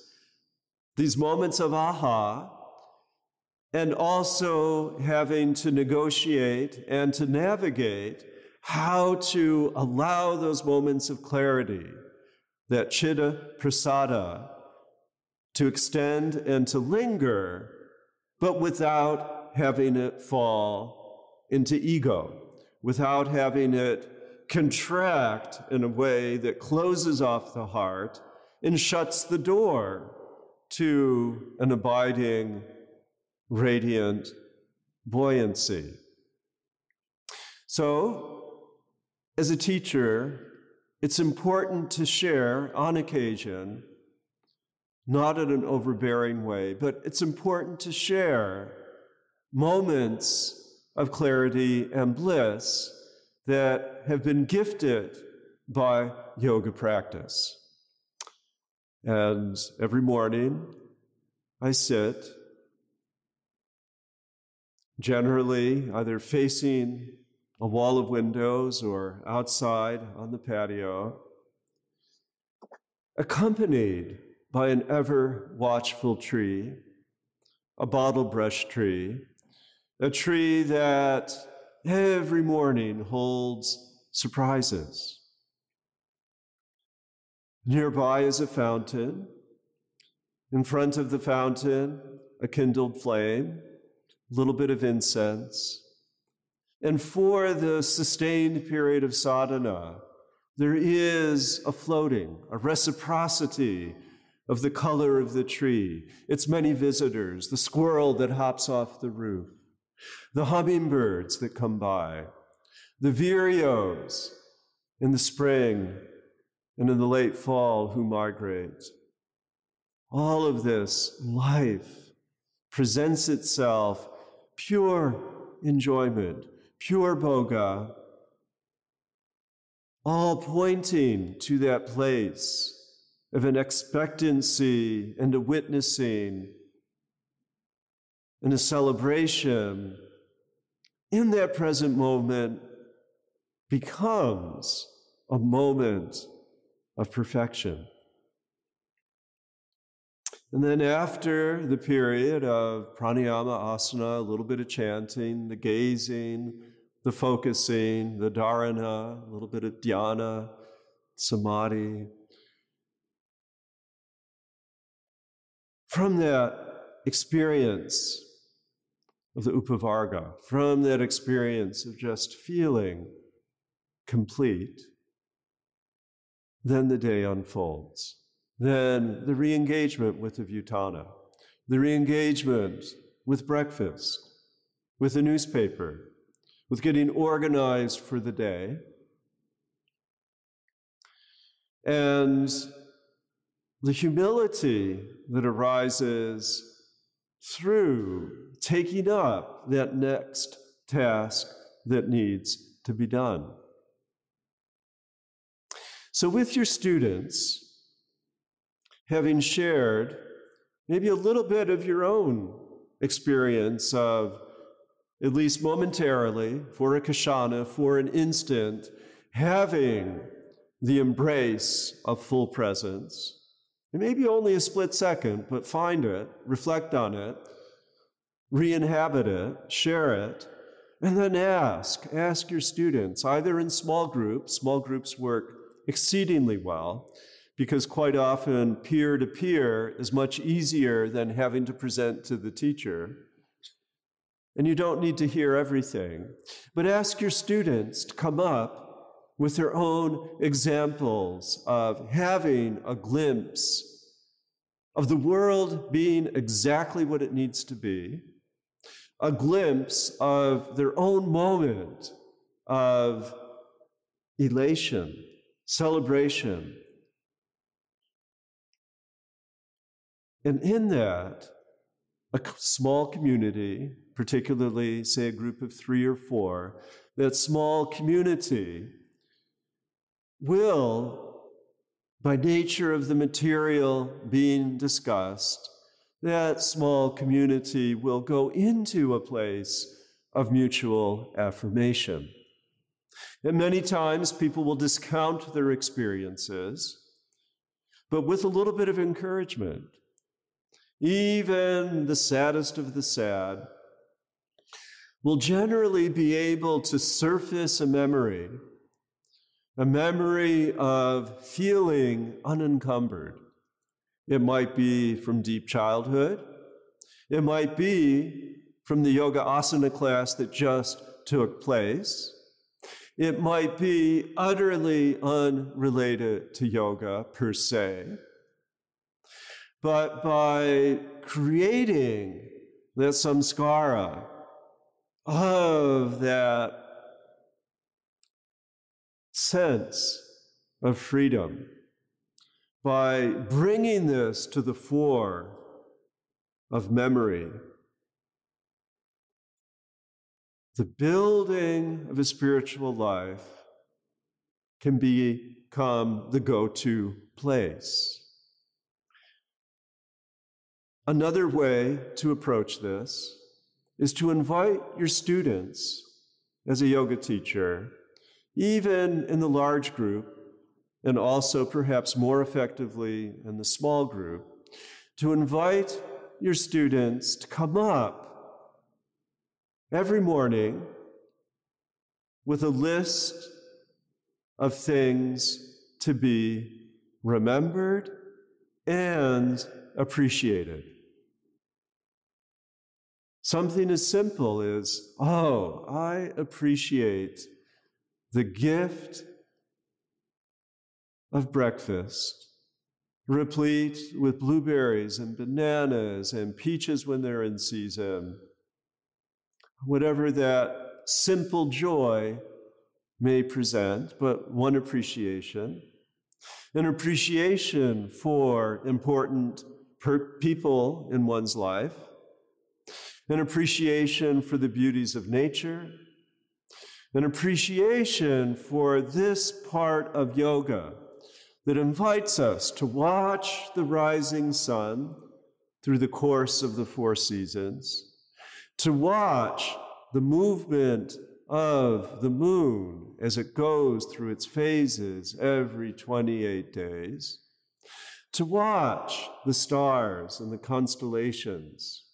these moments of aha, and also having to negotiate and to navigate how to allow those moments of clarity, that chitta prasada, to extend and to linger, but without having it fall into ego, without having it contract in a way that closes off the heart and shuts the door to an abiding, radiant buoyancy. So, as a teacher, it's important to share on occasion, not in an overbearing way, but it's important to share moments of clarity and bliss that have been gifted by yoga practice. And every morning I sit, generally either facing a wall of windows or outside on the patio, accompanied by an ever-watchful tree, a bottle brush tree, a tree that every morning holds surprises. Nearby is a fountain. In front of the fountain, a kindled flame, a little bit of incense. And for the sustained period of sadhana, there is a floating, a reciprocity of the color of the tree, its many visitors, the squirrel that hops off the roof, the hummingbirds that come by, the vireos in the spring and in the late fall who migrate. All of this life presents itself pure enjoyment, pure bhoga, all pointing to that place of an expectancy and a witnessing and a celebration in that present moment becomes a moment of perfection. And then after the period of pranayama, asana, a little bit of chanting, the gazing, the focusing, the dharana, a little bit of dhyana, samadhi. From that experience of the upavarga, from that experience of just feeling complete, then the day unfolds. Then the re-engagement with the Vyutana, the re-engagement with breakfast, with the newspaper, with getting organized for the day. And the humility that arises through taking up that next task that needs to be done. So with your students, having shared maybe a little bit of your own experience of, at least momentarily, for a kshana, for an instant, having the embrace of full presence, and maybe only a split second, but find it, reflect on it, re-inhabit it, share it, and then ask your students, either in small groups work exceedingly well, because quite often peer-to-peer is much easier than having to present to the teacher. And you don't need to hear everything. But ask your students to come up with their own examples of having a glimpse of the world being exactly what it needs to be, a glimpse of their own moment of elation, celebration. And in that, a small community, particularly, say, a group of 3 or 4, that small community will, by nature of the material being discussed, that small community will go into a place of mutual affirmation. And many times people will discount their experiences, but with a little bit of encouragement. Even the saddest of the sad will generally be able to surface a memory of feeling unencumbered. It might be from deep childhood. It might be from the yoga asana class that just took place. It might be utterly unrelated to yoga per se. But by creating that samskara of that sense of freedom, by bringing this to the fore of memory, the building of a spiritual life can become the go-to place. Another way to approach this is to invite your students as a yoga teacher, even in the large group, and also perhaps more effectively in the small group, to invite your students to come up every morning with a list of things to be remembered and appreciated. Something as simple as, oh, I appreciate the gift of breakfast, replete with blueberries and bananas and peaches when they're in season. Whatever that simple joy may present, but one appreciation. An appreciation for important people in one's life. An appreciation for the beauties of nature. An appreciation for this part of yoga that invites us to watch the rising sun through the course of the 4 seasons, to watch the movement of the moon as it goes through its phases every 28 days, to watch the stars and the constellations,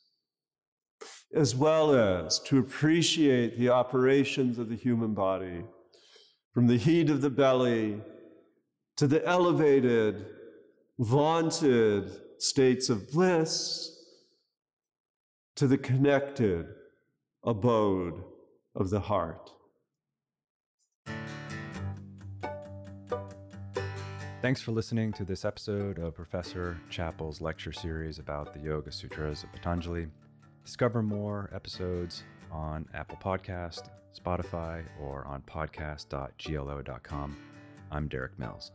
as well as to appreciate the operations of the human body, from the heat of the belly to the elevated, vaunted states of bliss, to the connected abode of the heart. Thanks for listening to this episode of Professor Chapple's lecture series about the Yoga Sutras of Patanjali. Discover more episodes on Apple Podcast, Spotify, or on podcast.glo.com. I'm Derek Mills.